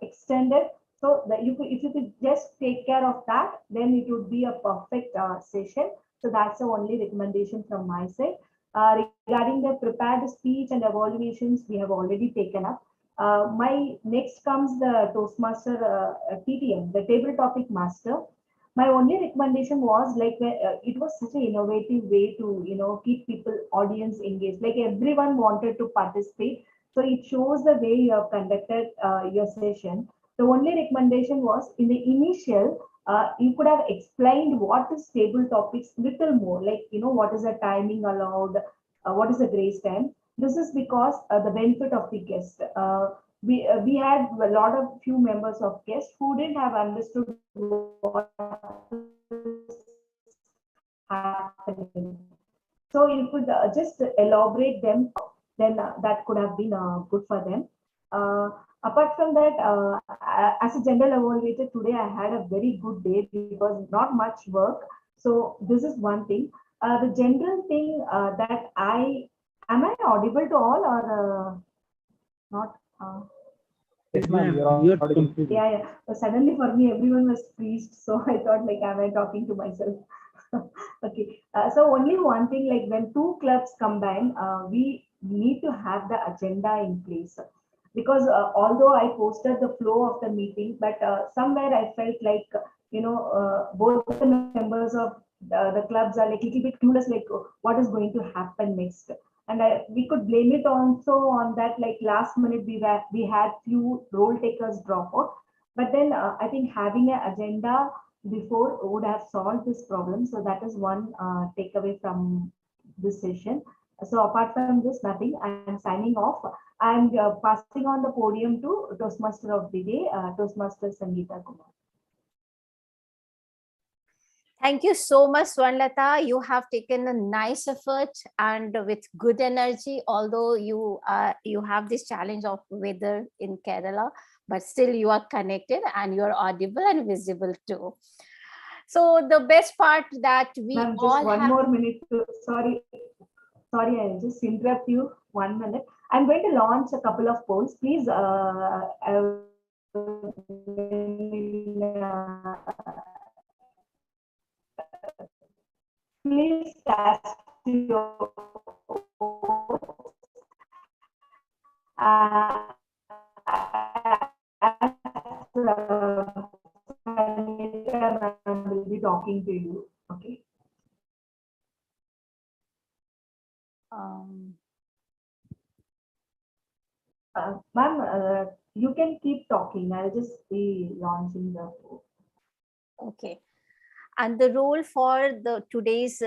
extended. So that if you could just take care of that, then it would be a perfect session. So that's the only recommendation from my side. Regarding the prepared speech and evaluations, we have already taken up. My next comes the Toastmaster TTM, the Table Topic Master. My only recommendation was it was such an innovative way to keep people audience engaged. Like everyone wanted to participate, so it shows the way you have conducted your session. The only recommendation was in the initial, you could have explained what is table topics little more, like what is the timing allowed, what is the grace time. This is because the benefit of the guest. We had a lot of few members of guests who didn't have understood what is happening. So you could just elaborate them, then that could have been good for them. Apart from that, as a general evaluator today, I had a very good day because not much work. So this is one thing. The general thing that am I audible to all or not? Yes, ma'am. You're audible. Yeah. But suddenly for me, everyone was freezed. So I thought am I talking to myself? Okay. So only one thing, like when two clubs combine, we need to have the agenda in place. Because although I posted the flow of the meeting, but somewhere I felt like, both the members of the clubs are like a little bit clueless, like what is going to happen next. And we could blame it also on that, like last minute we had few role takers drop out. But then I think having an agenda before would have solved this problem. So that is one takeaway from this session. So apart from this, nothing. I am signing off and passing on the podium to Toastmaster of the day, Toastmaster Sangeeta Kumar. Thank you so much, Swarnlata. You have taken a nice effort and with good energy, although you have this challenge of weather in Kerala, but still you are connected and you are audible and visible too. So the best part that we all just one have... more minute. Sorry, I'll just interrupt you 1 minute. I'm going to launch a couple of polls. Please, please cast your will be talking to you. Okay. Ma'am, you can keep talking. I'll just be launching the poll. Okay. And the role for the today's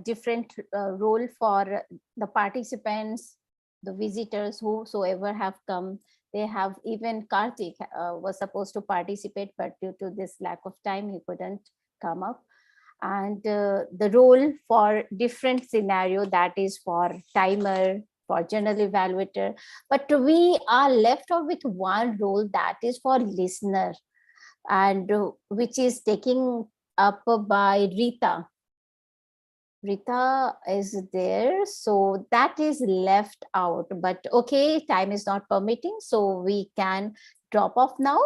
different role for the participants, the visitors, whosoever have come. They have even Karthik was supposed to participate, but due to this lack of time, he couldn't come up. And the role for different scenario, that is for timer, for general evaluator. But we are left off with one role, that is for listener, and which is taking up by Rita. Rita is there, so that is left out, but okay, time is not permitting, so we can drop off now.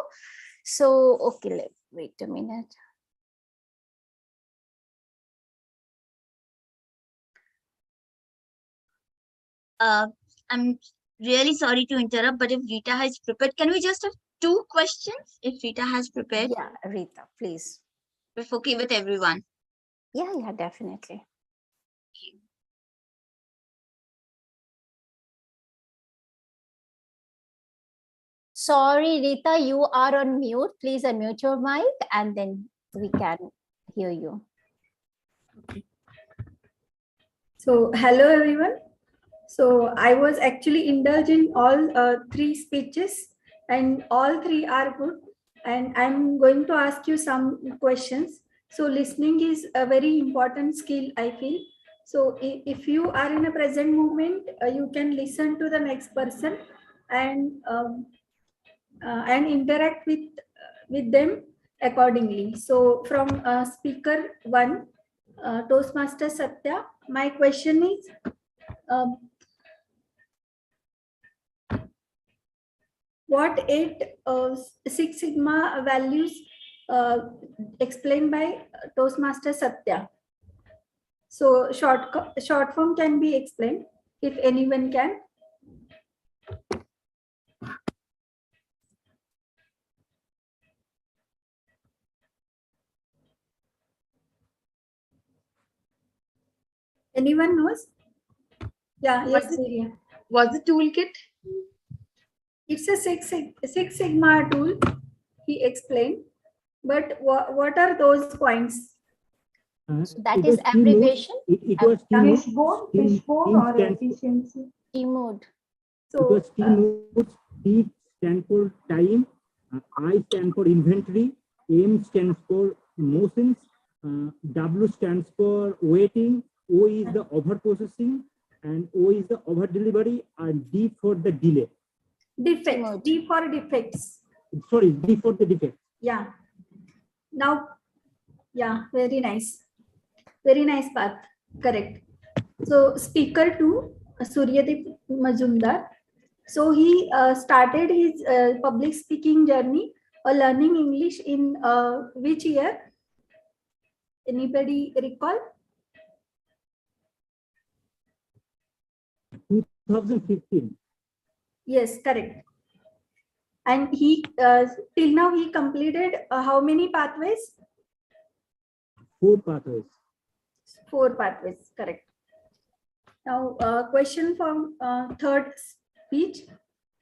So, okay, wait a minute. I'm really sorry to interrupt, but if Rita has prepared, can we just have 2 questions if Rita has prepared? Yeah, Rita, please. If okay with everyone. Yeah, definitely. Sorry, Rita, you are on mute. Please unmute your mic and then we can hear you. So, hello everyone. So, I was actually indulged in all 3 speeches and all 3 are good. And I'm going to ask you some questions. So, listening is a very important skill, I feel. So, if you are in a present moment, you can listen to the next person and interact with them accordingly. So, from speaker 1, Toastmaster Satya, my question is, what 8 Six Sigma values explained by Toastmaster Satya? So short form can be explained if anyone can. Anyone knows? Yeah, yes, Surya. What's the toolkit? It's a Six Sigma tool, he explained. But what are those points? That is abbreviation. It was fishbone or efficiency. T mode. So it was T modes. T stands for time, I stands for inventory, M stands for motions, W stands for waiting, O is the over processing, and O is the over delivery, and D for the delay. Defects. D for defects. Sorry, D for the defect. Yeah. Now, yeah, very nice. Very nice path. Correct. So, speaker 2, Suryadeep Majumdar. So, he started his public speaking journey or learning English in which year? Anybody recall? 2015. Yes, correct. And he till now he completed how many pathways? 4 pathways. 4 pathways, correct. Now, question from third speech,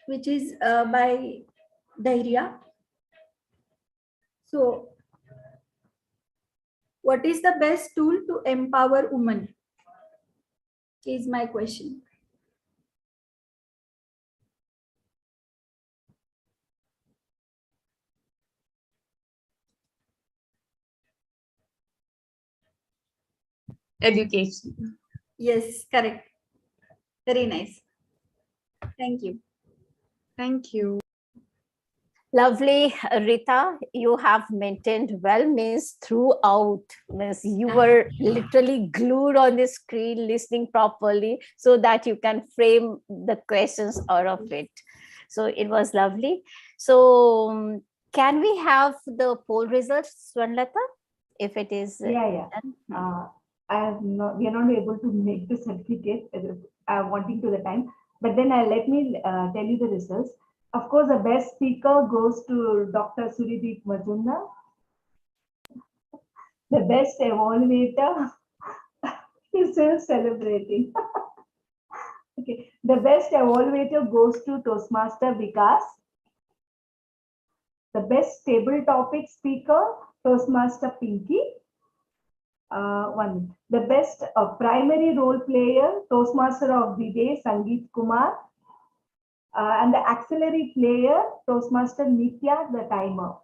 which is by Dhairya. So, what is the best tool to empower women? is my question. Education. Yes, correct. Very nice. Thank you. Thank you. Lovely, Rita. You have maintained well, means throughout. Means you were literally glued on the screen, listening properly, so that you can frame the questions out of it. So it was lovely. So can we have the poll results, Swarnlata? If it is Yeah. I have not. We are not able to make the certificate. Wanting to the time, but then let me tell you the results. Of course, the best speaker goes to Dr. Surideep Majumdar. The best evaluator is still celebrating. Okay, the best evaluator goes to Toastmaster Vikas. The best table topic speaker, Toastmaster Pinky. The best primary role player, Toastmaster of the Day, Sangeet Kumar. And the auxiliary player, Toastmaster Nitya, the timer.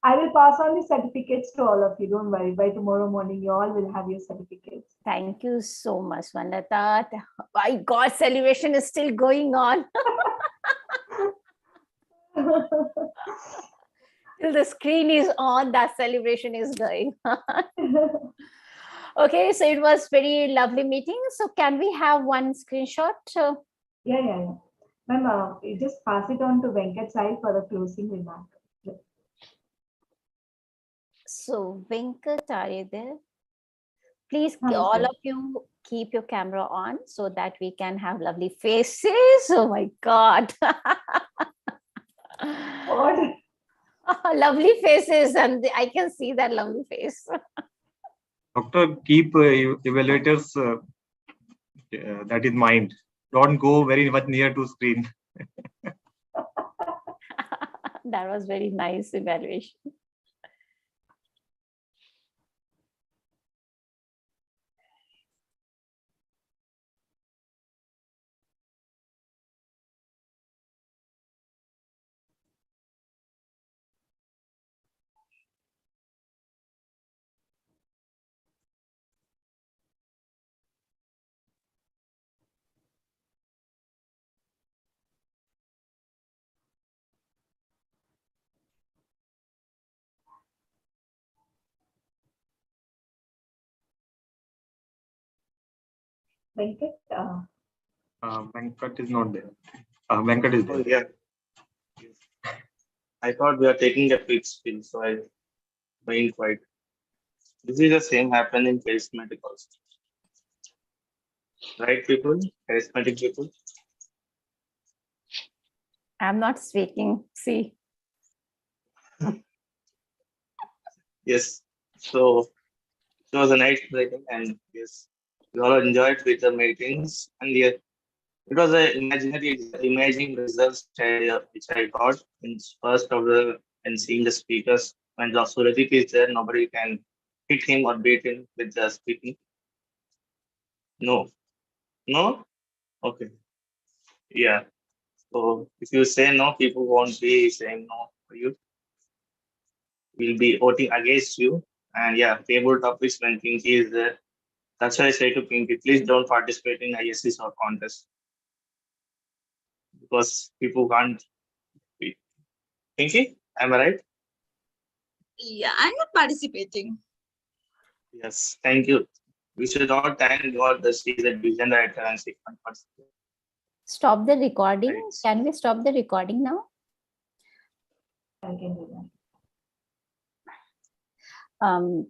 I will pass on the certificates to all of you. Don't worry. By tomorrow morning, you all will have your certificates. Thank you so much, Swarnlata. My God, celebration is still going on. Till the screen is on, that celebration is going on. Okay, so it was very lovely meeting. So can we have one screenshot? Yeah. Ma'am, you just pass it on to Venkat Sai for the closing remark. So Venkat, are you there? Please, Hi, all sir. of you keep your camera on so that we can have lovely faces. Oh my God. What? Lovely faces, and I can see that lovely face. Doctor, keep evaluators that in mind. Don't go very much near to screen. That was very nice evaluation. Venkat? Venkat is not there. Venkat is there. Oh, yeah. I thought we are taking a quick spin, so I remained quiet. This is the same happen in charismatic also. Right, people? Charismatic people. I'm not speaking. See. Yes. So it was a nice breaking, and yes, we all enjoyed with the meetings. And yeah, it was an imaging results which I got in first of the and seeing the speakers. When the Suradeep is there, nobody can hit him or beat him with the speaking. No. Okay. Yeah. So if you say no, people won't be saying no for you. We'll be voting against you. And yeah, table topics when Pinky is there. That's why I say to Pinky, please don't participate in ISCs or contests. Because people can't be. Pinky, am I right? Yeah, I'm not participating. Yes, thank you. We should all thank God that she is a vision writer and she can't participate. Stop the recording. Right. Can we stop the recording now? I can do that.